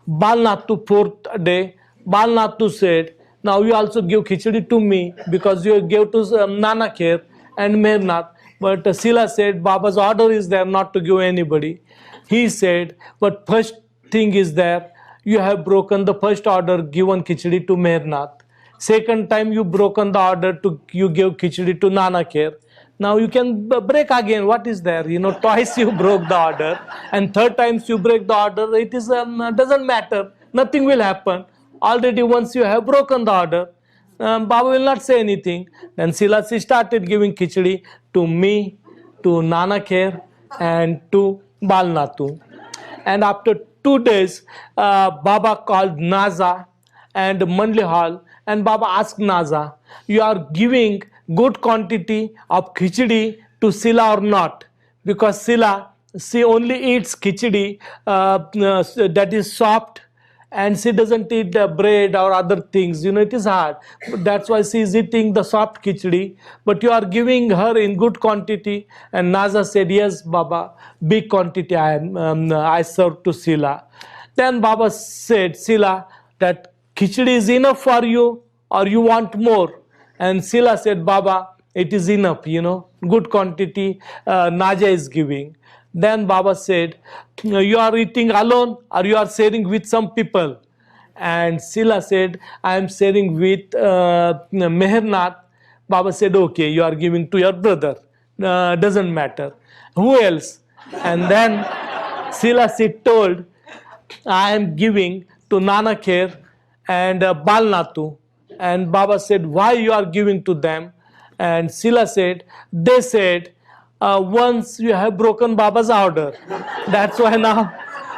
Balnatu, fourth day, Balnatu said, now you also give khichdi to me, because you gave to Nana Kher and Mehernath. But Sila said, Baba's order is there not to give anybody. He said, but first thing is there, you have broken the first order, given khichdi to Mehernath. Second time you broken the order, you gave khichdi to Nana Kher. Now you can break again. What is there? Twice you broke the order, and third times you break the order. It is doesn't matter. Nothing will happen. Already once you have broken the order, Baba will not say anything. Then Sila, she started giving khichdi to me, to Nana Kher, and to Balnatu. And after 2 days, Baba called Naza and Mandli Hall, and Baba asked Naza, you are giving good quantity of khichdi to Sila or not? Because Sila, she only eats khichdi that is soft, and she doesn't eat bread or other things. It is hard. That's why she is eating the soft khichdi. But you are giving her in good quantity. And Naza said, yes, Baba, big quantity I serve to Sila. Then Baba said, Sila, that khichdi is enough for you, or you want more? And Sila said, Baba, it is enough, good quantity Naja is giving. Then Baba said, you are eating alone, or you are sharing with some people? And Sila said, I am sharing with Mehernath. Baba said, okay, you are giving to your brother. Doesn't matter. Who else? And then Sila, she told, I am giving to Nana Kher and Balnatu. And Baba said, why you are giving to them? And Sila said, they said, once you have broken Baba's order, that's why now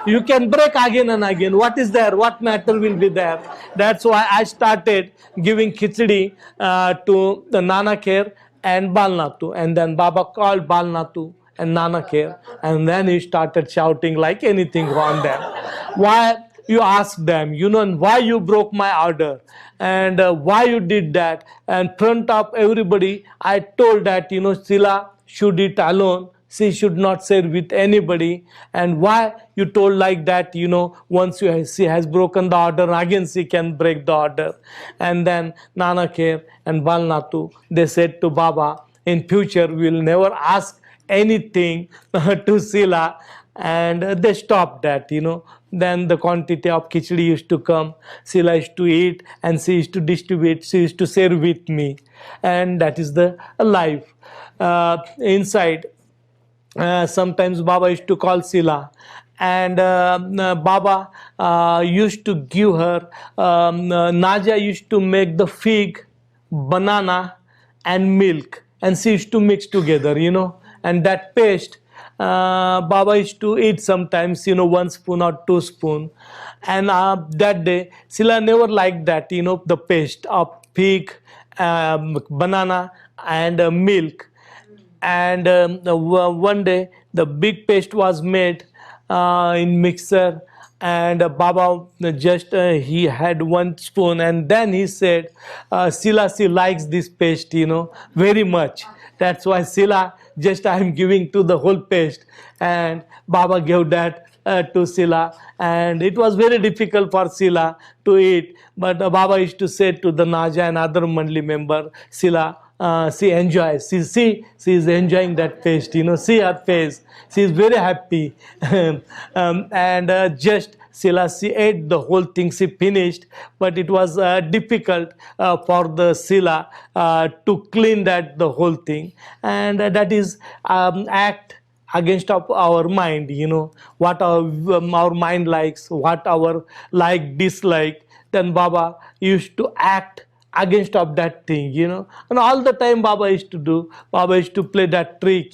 you can break again and again. What is there? What matter will be there? That's why I started giving khichdi to the Nana Kher and Balnatu. And then Baba called Balnatu and Nanak here, and then he started shouting like anything on them. Why you ask them, and why you broke my order, and why you did that? And front of everybody, I told that, Sila should eat alone. She should not share with anybody. And why you told like that? Once she has broken the order, again she can break the order. And then Nanak here and Balnatu, they said to Baba, in future we will never ask anything to Sila, and they stopped that. Then the quantity of khichdi used to come, Sila used to eat, and she used to distribute, she used to share with me. And that is the life inside. Sometimes Baba used to call Sila, and Baba used to give her, Naja used to make the fig, banana, and milk, and she used to mix together, and that paste, Baba used to eat sometimes, 1 spoon or 2 spoon. And that day, Sila never liked that, the paste of fig, banana, and milk. And one day the big paste was made in mixer, and Baba just he had 1 spoon, and then he said, Sila, she likes this paste, very much. That's why Sila, just I am giving to the whole paste. And Baba gave that to Sila, and it was very difficult for Sila to eat. But Baba used to say to the Naja and other Mandali member, Sila, she enjoys. She is enjoying that paste. See her face. She is very happy. And just Sila, she ate the whole thing. She finished, but it was difficult for the Sila to clean that the whole thing, and that is act against of our mind. What our mind likes, what our like dislike. Then Baba used to act against of that thing, and all the time Baba used to do, Baba used to play that trick,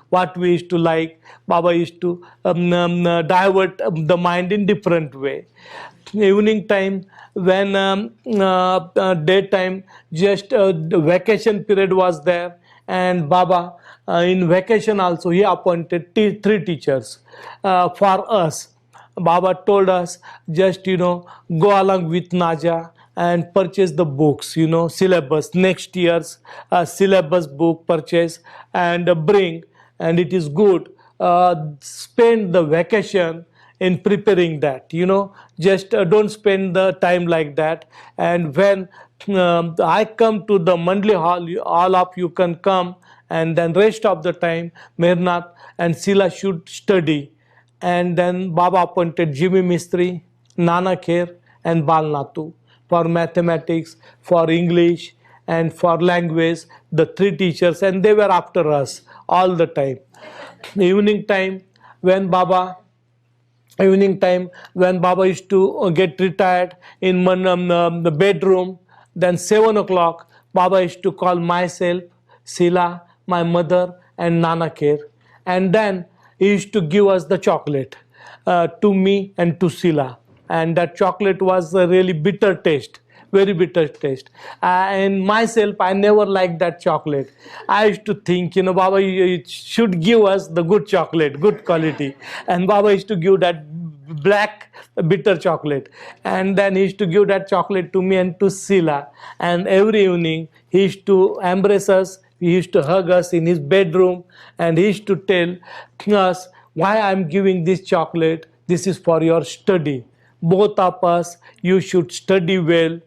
what we used to like. Baba used to divert the mind in different way. Evening time, when daytime, just the vacation period was there, and Baba in vacation also he appointed 3 teachers for us. Baba told us, just go along with Naja and purchase the books, syllabus, next year's syllabus book purchase, and bring. And it is good, spend the vacation in preparing that, just don't spend the time like that. And when I come to the Mandali hall, all of you can come, and then rest of the time Mehernath and Sila should study. And then Baba appointed Jimmy Mistri, Nanak here, and Balnatu for mathematics, for English, and for language, the 3 teachers, and they were after us all the time. Evening time, when Baba used to get retired in the bedroom, then 7 o'clock, Baba used to call myself, Sila, my mother, and Nanak here, and then he used to give us the chocolate to me and to Sila. And that chocolate was a really bitter taste, very bitter taste. And myself, I never liked that chocolate. I used to think, Baba, you should give us the good chocolate, good quality. And Baba used to give that black bitter chocolate. And then he used to give that chocolate to me and to Sila. And every evening, he used to embrace us, he used to hug us in his bedroom, and he used to tell us, why I'm giving this chocolate, this is for your study. Both of us, you should study well,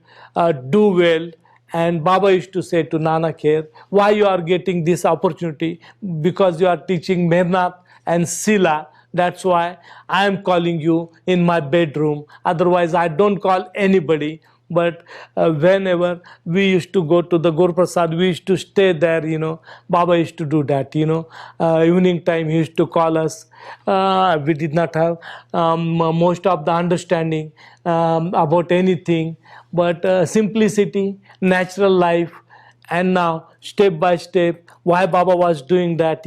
do well. And Baba used to say to Nanak here, why you are getting this opportunity? Because you are teaching Mehernath and Sila. That's why I am calling you in my bedroom. Otherwise, I don't call anybody. But whenever we used to go to the Guru Prasad, we used to stay there, Baba used to do that, evening time he used to call us. We did not have most of the understanding about anything, but simplicity, natural life. And now, step by step, why Baba was doing that,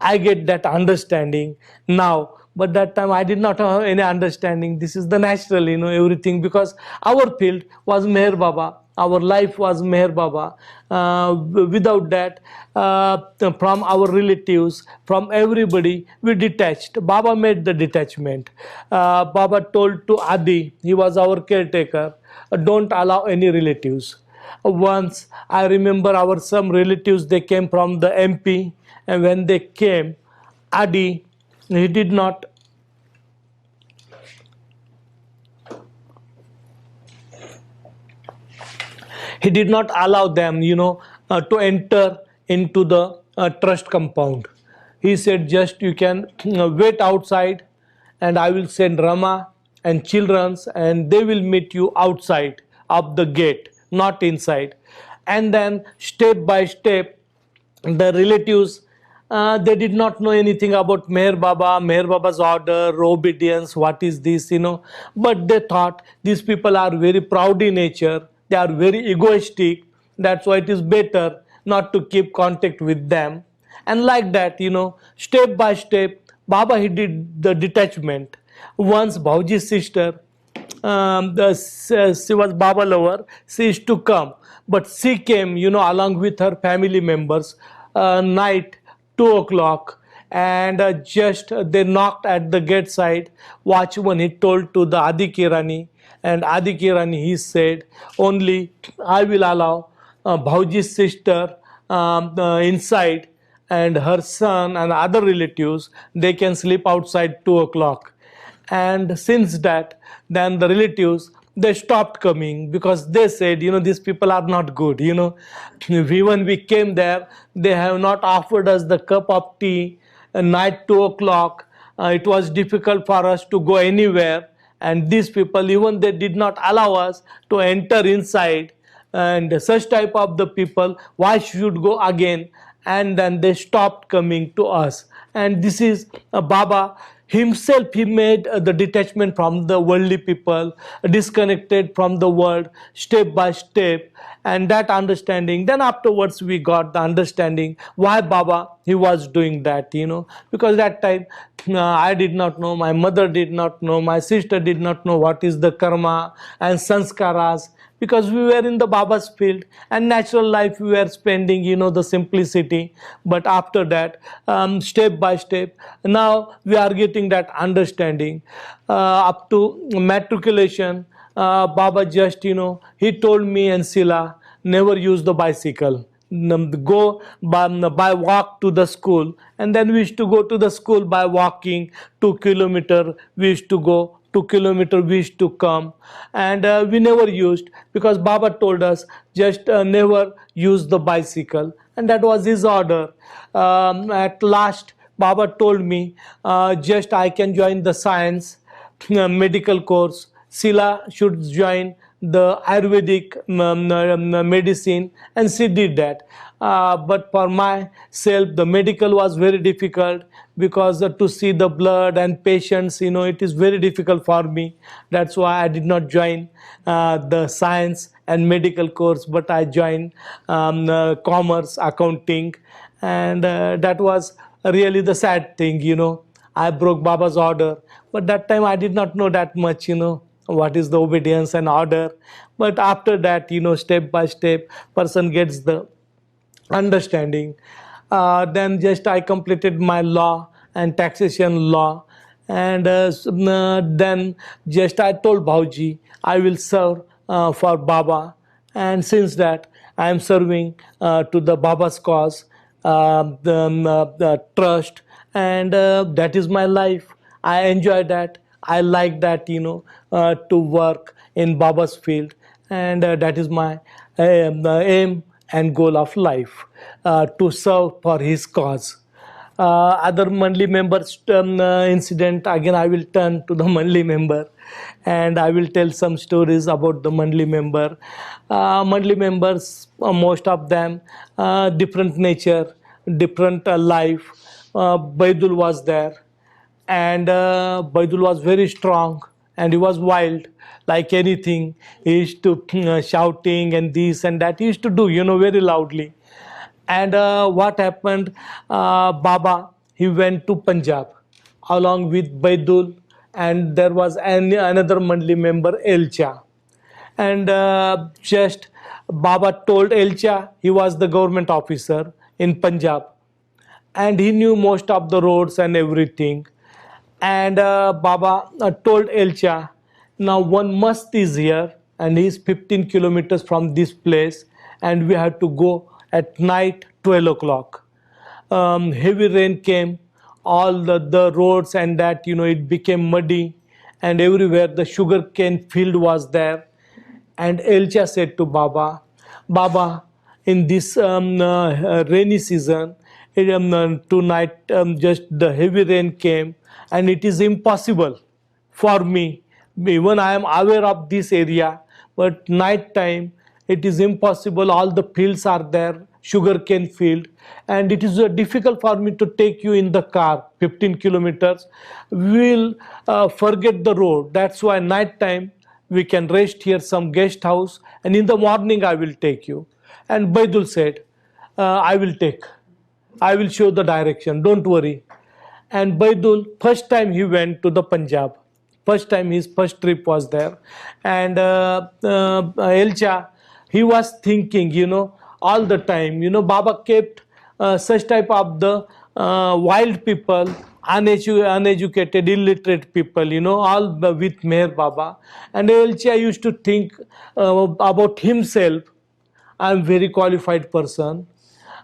I get that understanding now. But that time I did not have any understanding. This is the natural, everything, because our field was Meher Baba. Our life was Meher Baba. Without that, from our relatives, from everybody, we detached. Baba made the detachment. Baba told to Adi, he was our caretaker, don't allow any relatives. Once I remember our some relatives, they came from the MP, and when they came, Adi, he did not he did not allow them, to enter into the trust compound. He said, just you can wait outside, and I will send Rama and childrens, and they will meet you outside of the gate, not inside. And then step by step, the relatives, they did not know anything about Meher Baba's order, obedience, what is this, But they thought these people are very proud in nature, they are very egoistic, that's why it is better not to keep contact with them. And like that, step by step, Baba he did the detachment. Once Bhauji's sister, she was Baba lover. She used to come, but she came, along with her family members, night 2 o'clock, and just they knocked at the gate side. Watchman he told to the Adi Kirani, and Adi Kirani he said, only I will allow Bhauji's sister inside, and her son and other relatives they can sleep outside 2 o'clock. And since that, then the relatives they stopped coming, because they said, these people are not good. When we came there, they have not offered us the cup of tea at night 2 o'clock. It was difficult for us to go anywhere, and these people, even they did not allow us to enter inside. And such type of the people, why should go again? And then they stopped coming to us. And this is Baba himself, he made the detachment from the worldly people, disconnected from the world, step by step. And that understanding, then afterwards we got the understanding why Baba he was doing that, because that time I did not know, my mother did not know, my sister did not know what is the karma and sanskaras, because we were in the Baba's field, and natural life we were spending, the simplicity. But after that, step by step, now we are getting that understanding. Up to matriculation, Baba just, he told me and Sila, never use the bicycle. Go by walk to the school, and then we used to go to the school by walking 2 kilometer. We used to go 2 kilometer, we used to come, and we never used, because Baba told us just never use the bicycle, and that was his order. At last, Baba told me just I can join the science medical course. Sila should join the Ayurvedic medicine, and she did that. But for myself, the medical was very difficult, because to see the blood and patients, it is very difficult for me. That's why I did not join the science and medical course, but I joined commerce, accounting, and that was really the sad thing. I broke Baba's order, but that time I did not know that much, what is the obedience and order. But after that, step by step, person gets the understanding. Then just I completed my law and taxation law, and then just I told Bhauji I will serve for Baba, and since that I am serving to the Baba's cause, the trust, and that is my life. I enjoy that. I like that, to work in Baba's field, and that is my aim and goal of life, to serve for his cause. Other Mandali members incident, again I will turn to the Mandali member, and I will tell some stories about the Mandali member. Mandali members, most of them different nature, different life. Baidul was there, and Baidul was very strong, and he was wild like anything. He used to shouting and this and that. He used to do, very loudly. And what happened? Baba he went to Punjab along with Baidul, and there was another Mandali member Elcha, and just Baba told Elcha, he was the government officer in Punjab, and he knew most of the roads and everything. And Baba told Elcha, now one must is here, and he's 15 kilometers from this place, and we have to go at night 12 o'clock. Heavy rain came, all the roads and that, it became muddy, and everywhere the sugar cane field was there. And Elcha said to Baba, Baba, in this rainy season, tonight just the heavy rain came, and it is impossible for me. Even I am aware of this area, but night time it is impossible. All the fields are there, sugarcane field, and it is difficult for me to take you in the car 15 kilometers. We will forget the road. That's why night time we can rest here some guest house, and in the morning I will take you. And Baidul said, I will show the direction, don't worry. And Baidul, first time he went to the Punjab, first time his first trip was there. And Elcha, he was thinking, all the time, Baba kept such type of the wild people, uneducated, illiterate people, all with Meher Baba. And Elcha used to think about himself. I am very qualified person,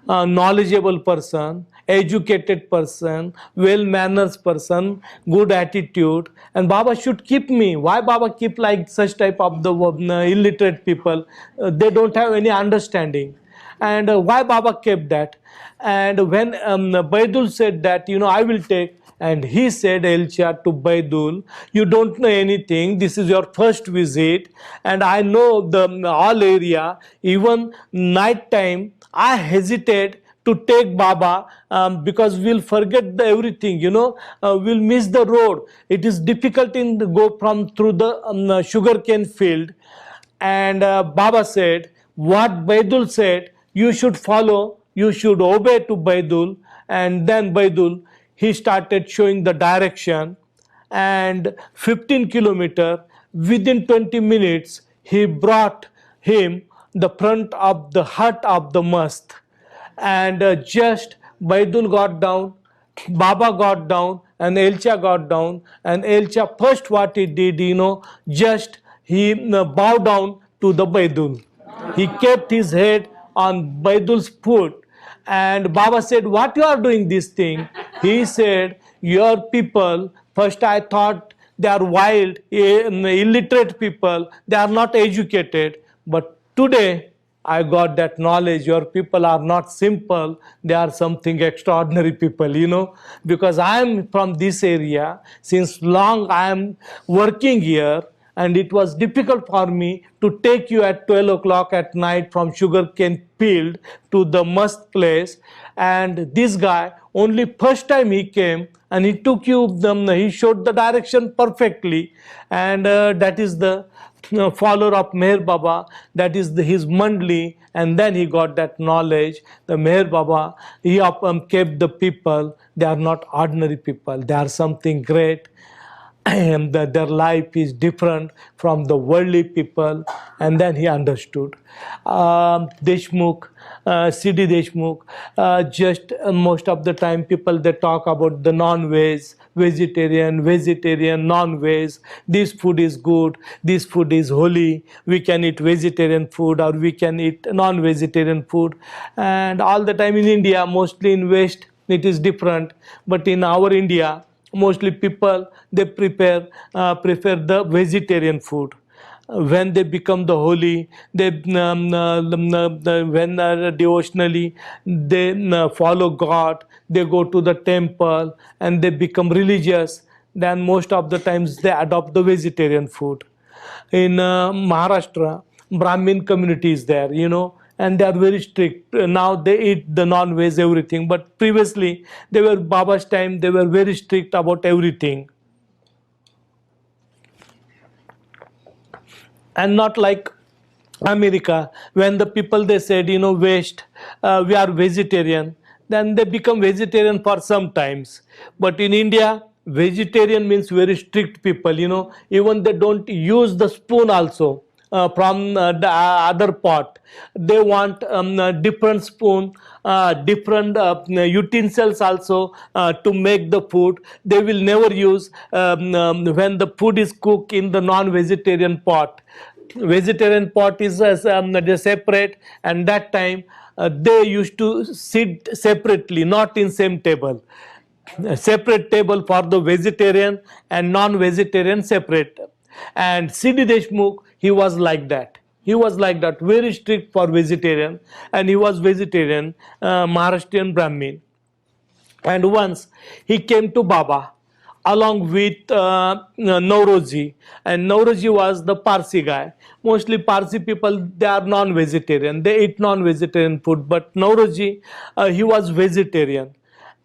knowledgeable person, educated person, well manners person, good attitude, and Baba should keep me. Why Baba keep like such type of the illiterate people? They don't have any understanding. And why Baba kept that? And when Baidul said that, I will take, and he said, Elcha, to Baidul, you don't know anything. This is your first visit, and I know the all area. Even night time, I hesitate to take Baba because we'll forget everything. We'll miss the road. It is difficult in the go from through the sugarcane field. And Baba said, what Baidul said, you should follow, you should obey to Baidul. And then Baidul, he started showing the direction, and 15 kilometer, within 20 minutes, he brought him the front of the hut of the mast. And just Baidul got down, Baba got down, and Elcha got down. And Elcha first what he did, just he bowed down to the Baidul. He kept his head on Baidul's foot. And Baba said, what you are doing this thing? He said, your people, first I thought they are wild, illiterate people, they are not educated. But today, I got that knowledge. Your people are not simple, they are something extraordinary people, because I am from this area. Since long I am working here, and it was difficult for me to take you at 12 o'clock at night from sugarcane field to the must place. And this guy, only first time he came, and he took you, he showed the direction perfectly. And that is the follower of Meher Baba, that is his Mandali. And then he got that knowledge. The Meher Baba, he kept the people. They are not ordinary people, they are something great. And that their life is different from the worldly people. And then he understood. Deshmukh, C.D. Deshmukh, just most of the time people, they talk about the non-veg, vegetarian, non-veg. This food is good, this food is holy, we can eat vegetarian food or we can eat non-vegetarian food. And all the time in India, mostly in West, it is different. But in our India, mostly people, they prefer the vegetarian food. When they become the holy, they when devotionally they follow God, they go to the temple and they become religious. Then most of the times they adopt the vegetarian food. In Maharashtra, Brahmin community is there, and they are very strict. Now they eat the non-veg, everything. But previously, they were Baba's time, they were very strict about everything. And not like America, when the people, they said, West, we are vegetarian, then they become vegetarian for some times. But in India, vegetarian means very strict people, even they don't use the spoon also. from the other pot. They want different spoon, different utensils also to make the food. They will never use when the food is cooked in the non-vegetarian pot. Vegetarian pot is separate, and that time they used to sit separately, not in same table. A separate table for the vegetarian and non-vegetarian separate. And C.D. Deshmukh, he was like that. He was like that, very strict for vegetarian, and he was vegetarian, Maharashtrian Brahmin. And once he came to Baba along with Nauroji, and Nauroji was the Parsi guy. Mostly Parsi people, they are non-vegetarian, they eat non-vegetarian food, but Nauroji, he was vegetarian.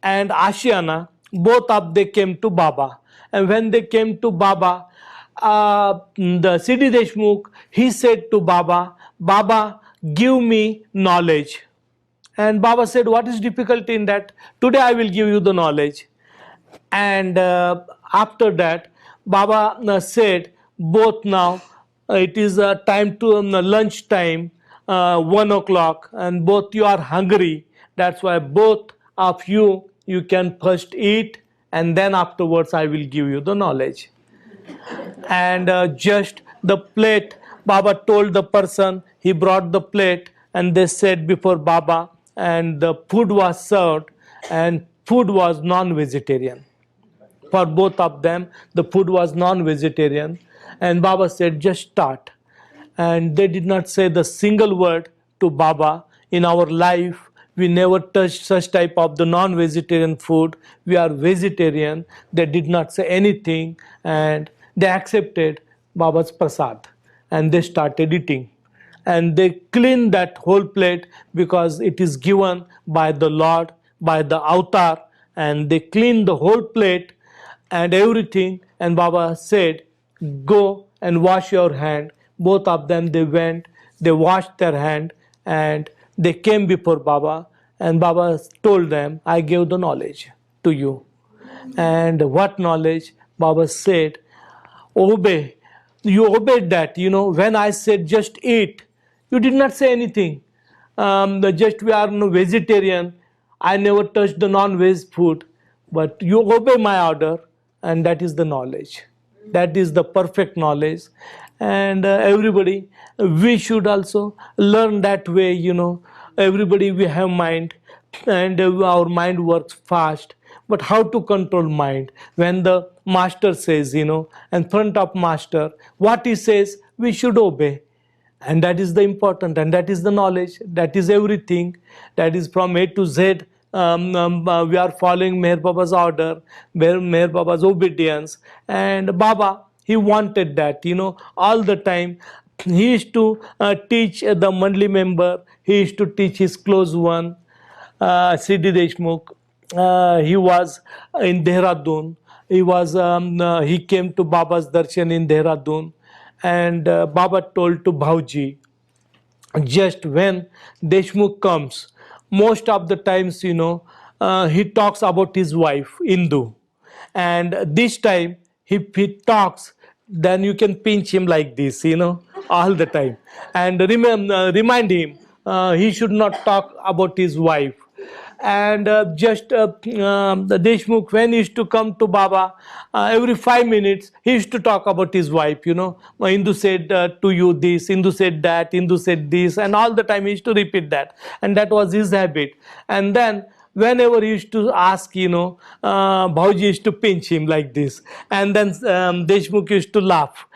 And Ashiana, both of they came to Baba. And when they came to Baba, the C.D. Deshmukh, he said to Baba, Baba, give me knowledge. And Baba said, what is difficult in that? Today I will give you the knowledge. And after that, Baba said, both now, it is time to lunch time, 1 o'clock, and both you are hungry. That's why both of you can first eat, and then afterwards I will give you the knowledge. And just the plate, Baba told the person, he brought the plate, and they sat before Baba, and the food was served, and food was non-vegetarian. For both of them, the food was non-vegetarian, and Baba said, just start. And they did not say the single word to Baba. In our life, we never touched such type of the non-vegetarian food. We are vegetarian. They did not say anything, and they accepted Baba's prasad, and they started eating. And they cleaned that whole plate because it is given by the Lord, by the avatar, and they cleaned the whole plate and everything. And Baba said, go and wash your hand. Both of them, they went, they washed their hand, and they came before Baba, and Baba told them, I gave the knowledge to you. And what knowledge? Baba said, obey. You obeyed that. When I said just eat, you did not say anything. Just we are no vegetarian. I never touched the non-veg food, but you obey my order, and that is the knowledge. That is the perfect knowledge. And everybody, we should also learn that way. Everybody, we have mind, and our mind works fast. But how to control mind? When the master says, in front of master, what he says, we should obey. And that is the important, and that is the knowledge. That is everything. That is from A to Z. We are following Meher Baba's order, Meher Baba's obedience. And Baba, he wanted that, all the time. He used to teach the Mandali member. He used to teach his close one, C.D. Deshmukh. He was in Dehradun. He came to Baba's darshan in Dehradun, and Baba told to Bhauji, just when Deshmukh comes, most of the times, he talks about his wife, Indu. And this time, if he talks, then you can pinch him like this, all the time. And remind him, he should not talk about his wife. And the Deshmukh, when he used to come to Baba, every 5 minutes, he used to talk about his wife, Hindu said to you this, Hindu said that, Hindu said this, and all the time he used to repeat that. And that was his habit. And then whenever he used to ask, Bhauji used to pinch him like this. And then Deshmukh used to laugh.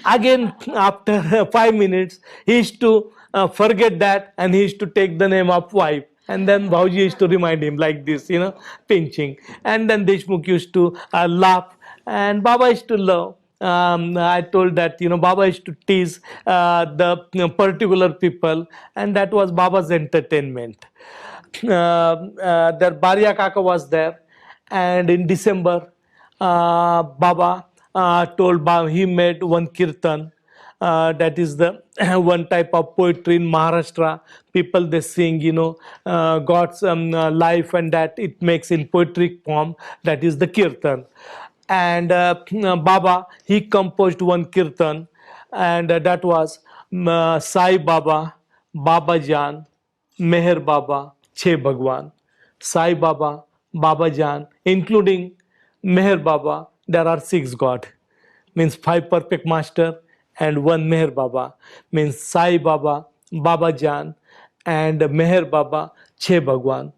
Again, after 5 minutes, he used to forget that, and he used to take the name of wife. And then Bhauji used to remind him like this, pinching. And then Deshmukh used to laugh, and Baba used to love. I told that, Baba used to tease the particular people, and that was Baba's entertainment. Their Bariya Kaka was there, and in December, Baba told Baba, he made one kirtan. That is the one type of poetry in Maharashtra. People, they sing, God's life, and that it makes in poetic form. That is the kirtan. And Baba, he composed one kirtan, and that was Sai Baba, Baba Jan, Meher Baba, Che Bhagwan. Sai Baba, Baba Jan, including Meher Baba, there are 6 God. Means 5 perfect master and 1 Meher Baba. Means Sai Baba, Baba Jan, and Meher Baba, Che Bhagwan.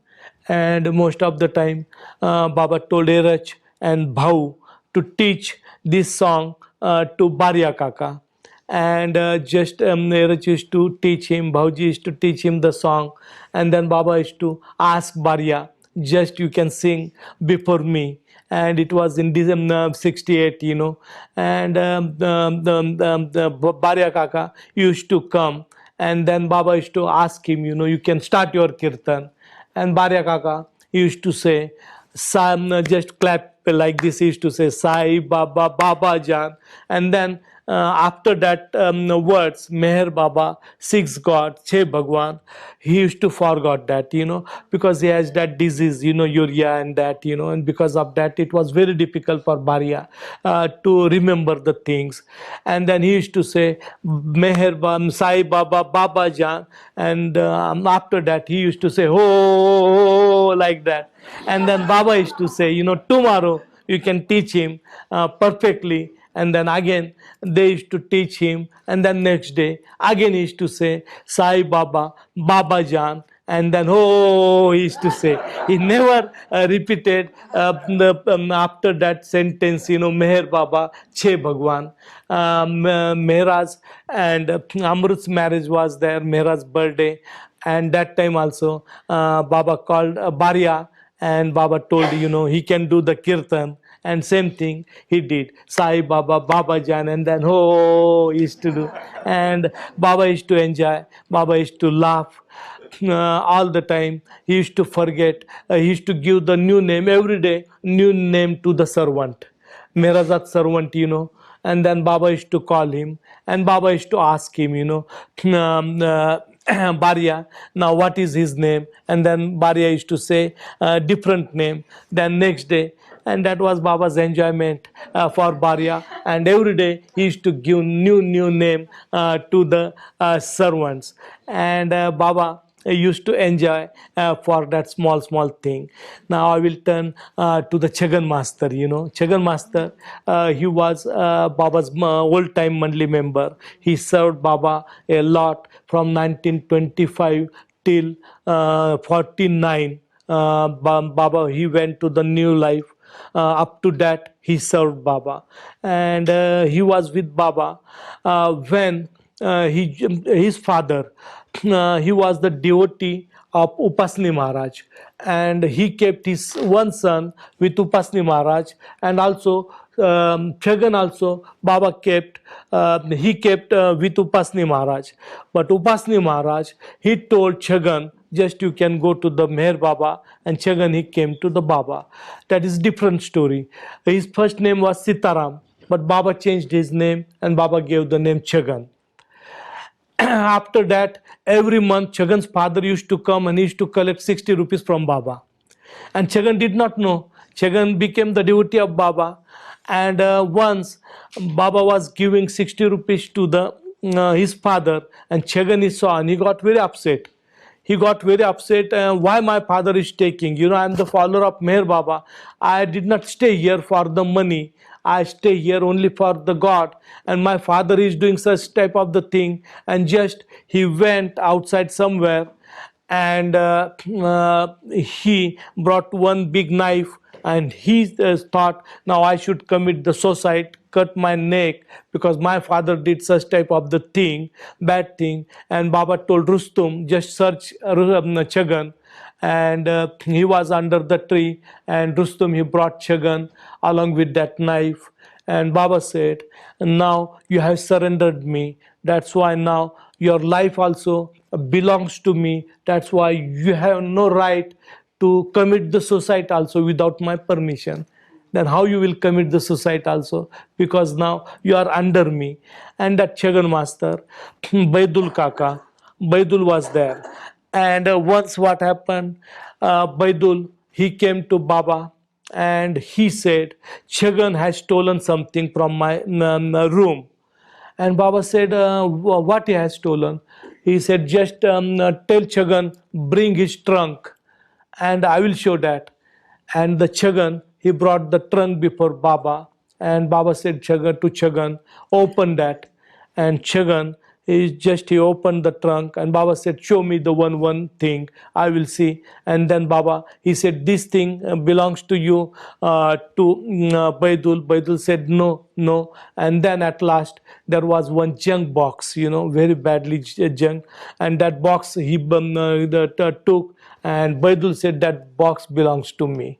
And most of the time, Baba told Erach and Bhau to teach this song to Barya Kaka. And just Neeraj used to teach him, Bhauji used to teach him the song, and then Baba used to ask Barya, just you can sing before me. And it was in December 68, and the Barya Kaka used to come, and then Baba used to ask him, you can start your kirtan. And Barya Kaka used to say, just clap like this. He used to say, Sai Baba, Baba Jan. And then after that words, Meher Baba, 6 God, Che Bhagwan, he used to forgot that, because he has that disease, urea and that, and because of that, it was very difficult for Barya to remember the things. And then he used to say, Meher Baba, Sai Baba, Baba Jan. And after that, he used to say, oh, like that. And then Baba used to say, tomorrow you can teach him perfectly. And then again, they used to teach him. And then next day, again he used to say, Sai Baba, Baba Jan. And then, oh, he used to say. He never repeated after that sentence, Meher Baba, Che Bhagwan. Meher's and Amrut's marriage was there, Meher's birthday. And that time also, Baba called Barya, and Baba told, he can do the kirtan. And same thing he did. Sai Baba, Baba Jan, and then he used to do. And Baba used to enjoy. Baba used to laugh all the time. He used to forget. He used to give the new name every day, new name to the servant. Merazat servant, And then Baba used to call him, and Baba used to ask him, Barya, now what is his name? And then Barya used to say different name. Then next day, and that was Baba's enjoyment for Barya. And every day he used to give new name to the servants. And Baba used to enjoy for that small thing. Now I will turn to the Chagan Master. Chagan Master, he was Baba's old time Mandali member. He served Baba a lot from 1925 till 49. Baba, he went to the new life. Up to that, he served Baba, and he was with Baba when his father, he was the devotee of Upasni Maharaj, and he kept his one son with Upasni Maharaj. And also Chagan also Baba kept, he kept with Upasni Maharaj. But Upasni Maharaj, he told Chagan, just you can go to the Meher Baba, and Chagan, he came to the Baba. That is different story. His first name was Sitaram, but Baba changed his name, and Baba gave the name Chagan. After that, every month Chagan's father used to come and he used to collect 60 rupees from Baba. And Chagan did not know. Chagan became the devotee of Baba. And once Baba was giving 60 rupees to his father, and Chagan he saw, and he got very upset. He got very upset. Why my father is taking? I'm the follower of Meher Baba. I did not stay here for the money. I stay here only for the God. And my father is doing such type of the thing. And just he went outside somewhere, and he brought one big knife, and he thought, now I should commit the suicide, cut my neck, because my father did such type of the thing, bad thing. And Baba told Rustum, just search Chagan. And he was under the tree, and Rustum, he brought Chagan along with that knife. And Baba said, now you have surrendered me. That's why now your life also belongs to me. That's why you have no right to commit the suicide also without my permission. Then how you will commit the suicide also? Because now you are under me. And that Chagan Master, Baidul Kaka, Baidul was there. And once what happened, Baidul, he came to Baba, and he said, Chagan has stolen something from my room. And Baba said, what he has stolen? He said, just tell Chagan, bring his trunk, and I will show that. And the Chagan, he brought the trunk before Baba, and Baba said Chagan, open that. And Chagan, he opened the trunk, and Baba said, show me the one thing, I will see. And then Baba, he said, this thing belongs to you, Baidul. Baidul said, no. And then at last there was one junk box, very badly junk, and that box he took, and Baidul said, that box belongs to me.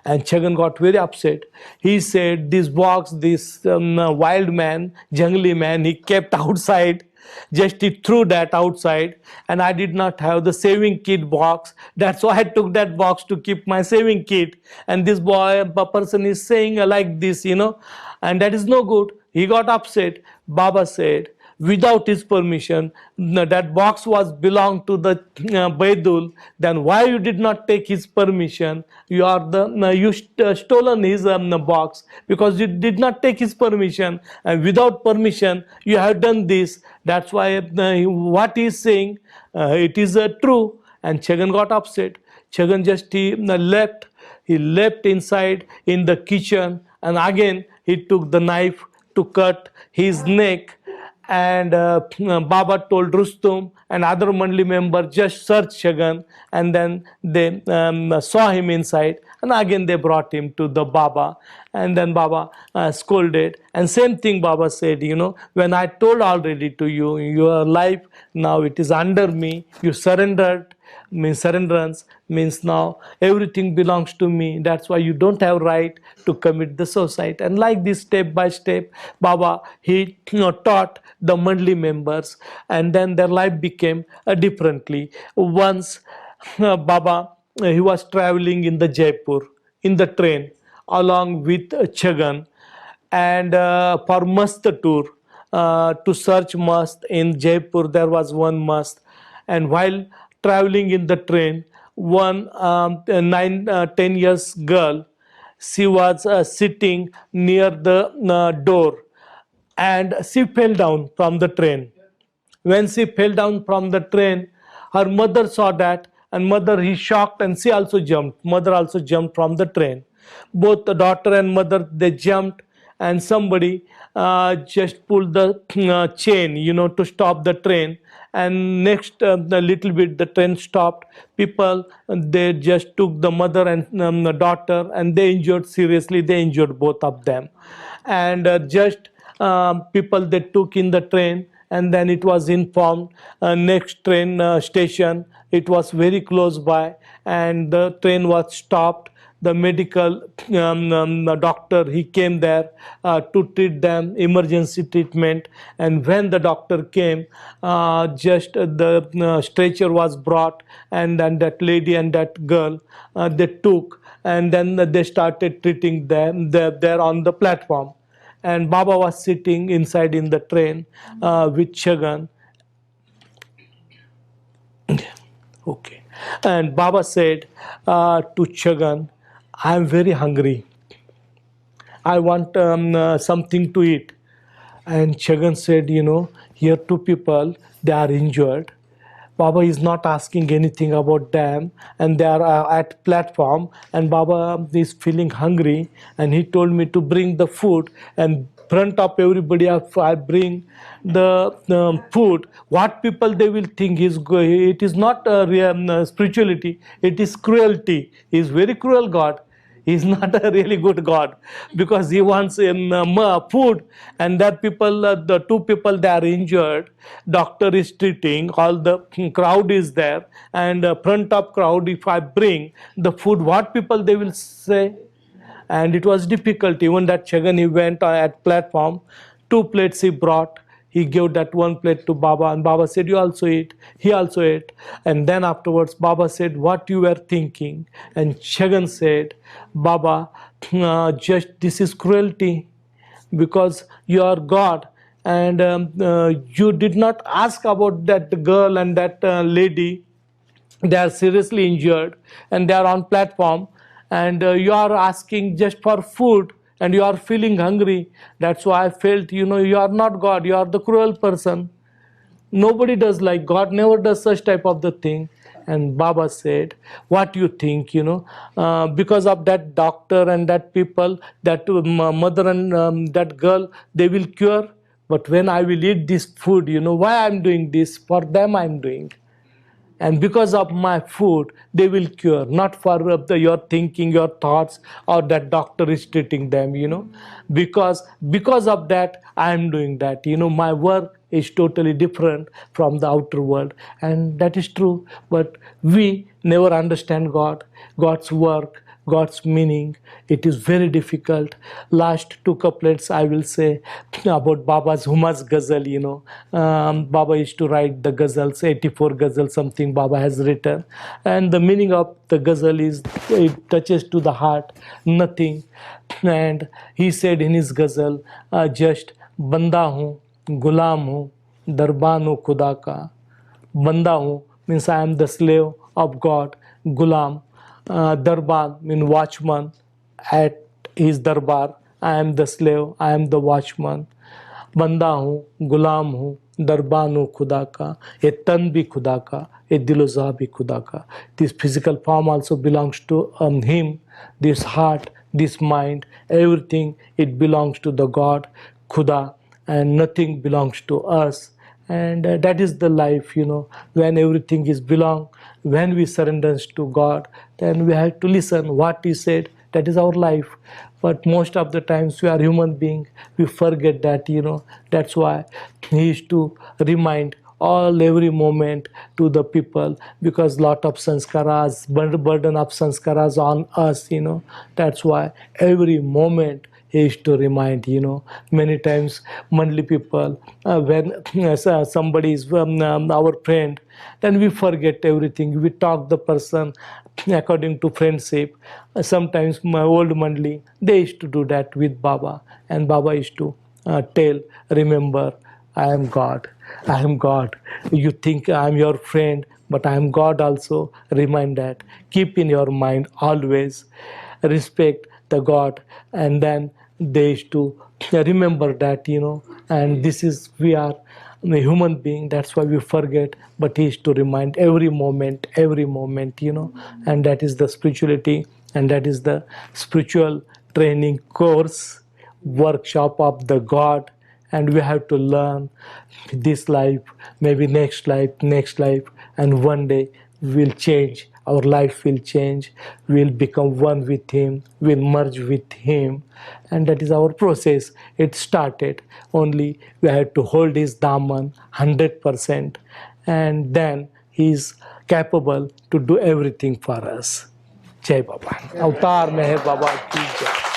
And Chagan got very upset. He said, this box, this wild man, jungly man, he kept outside. Just he threw that outside, and I did not have the saving kit box. That's why I took that box to keep my saving kit. And this person is saying like this, and that is no good. He got upset. Baba said, without his permission, that box was belonged to the Baidul. Then why you did not take his permission? You stolen his box because you did not take his permission, and without permission you have done this. That's why what he is saying, it is true. And Chagan got upset. Chagan just left. He left inside in the kitchen, and again he took the knife to cut his neck. And Baba told Rustum and other Mandali member, just search Chagan. And then they saw him inside, and again they brought him to the Baba. And then Baba scolded, and same thing Baba said, when I told already to you, your life now it is under me, you surrendered. Means surrenderance means now everything belongs to me. That's why you don't have right to commit the suicide. And like this, step by step, Baba, he taught the Mandali members, and then their life became differently. Once Baba, he was traveling in the Jaipur in the train along with Chagan, and for mast tour, to search mast in Jaipur. There was one mast, and while traveling in the train, one 10 years girl, she was sitting near the door, and she fell down from the train. When she fell down from the train, her mother saw that, and mother he shocked, and she also jumped. Mother also jumped from the train. Both the daughter and mother, they jumped, and somebody just pulled the chain, to stop the train. And next, a little bit, the train stopped. People, they just took the mother and the daughter, and they injured seriously. They injured both of them, and just people they took in the train, and then it was informed, next train station, it was very close by, and the train was stopped. The medical doctor, he came there to treat them, emergency treatment. And when the doctor came, just the stretcher was brought, and then that lady and that girl, they took, and then they started treating them there on the platform. And Baba was sitting inside in the train with Chagan. Okay. And Baba said to Chagan, I am very hungry. I want something to eat. And Chagan said, here two people, they are injured. Baba is not asking anything about them, and they are at platform, and Baba is feeling hungry, and he told me to bring the food, and front of everybody I bring the food. What people they will think is it is not spirituality, it is cruelty. He is very cruel God. He is not a really good God, because he wants food, and that people, the two people, they are injured. Doctor is treating, all the crowd is there, and front of crowd, if I bring the food, what people they will say? And it was difficult. Even that Chagan, he went at platform, 2 plates he brought. He gave that 1 plate to Baba, and Baba said, you also eat. He also ate. And then afterwards, Baba said, what you were thinking? And Chagan said, Baba, just this is cruelty, because you are God, and you did not ask about that girl and that lady. They are seriously injured, and they are on platform, and you are asking just for food, and you are feeling hungry. That's why I felt, you are not God, you are the cruel person. Nobody does, like God never does such type of the thing. And Baba said, what you think, because of that doctor and that people, that mother and that girl, they will cure. But when I will eat this food, why I'm doing this? For them I'm doing. And because of my food they will cure, not for your thinking, your thoughts, or that doctor is treating them, because of that I am doing that. My work is totally different from the outer world, and that is true. But we never understand God's work, God's meaning. It is very difficult. Last two couplets I will say about Baba's Humas Ghazal. Baba used to write the ghazals, 84 ghazals, something Baba has written. And the meaning of the ghazal is, it touches to the heart, nothing. And he said in his ghazal, just banda hu, gulam hu, darban hu khuda ka. Banda hu means I am the slave of God. Gulam, darban means watchman. At his darbar, I am the slave, I am the watchman. बंदा हूँ, गुलाम हूँ, दरबान हूँ खुदा का. ये तन भी खुदा का, ये दिलो-ज़ा भी खुदा का. This physical form also belongs to him. This heart, this mind, everything, it belongs to the God, Khuda, and nothing belongs to us. And that is the life, when everything is belong, when we surrender to God, then we have to listen what He said. That is our life. But most of the times we are human beings, we forget that. That's why He used to remind every moment to the people, because lot of sanskaras, burden of sanskaras on us. That's why every moment He used to remind. Many times Mandali people, when somebody is our friend, then we forget everything. We talk the person according to friendship. Sometimes my old Mandali, they used to do that with Baba, and Baba used to tell, remember, I am God. I am God. You think I am your friend, but I am God also. Remind that. Keep in your mind always. Respect the God. And then they used to remember that, and this is, we are a human being, that's why we forget, but He is to remind every moment, and that is the spirituality, and that is the spiritual training course, workshop of the God. And we have to learn this life, maybe next life, and one day we'll change. Our life will change. We'll become one with Him. We'll merge with Him. And that is our process. It started. Only we have to hold His Daman 100%. And then He is capable to do everything for us. Jai Baba. Avatar Meher Baba ki jai.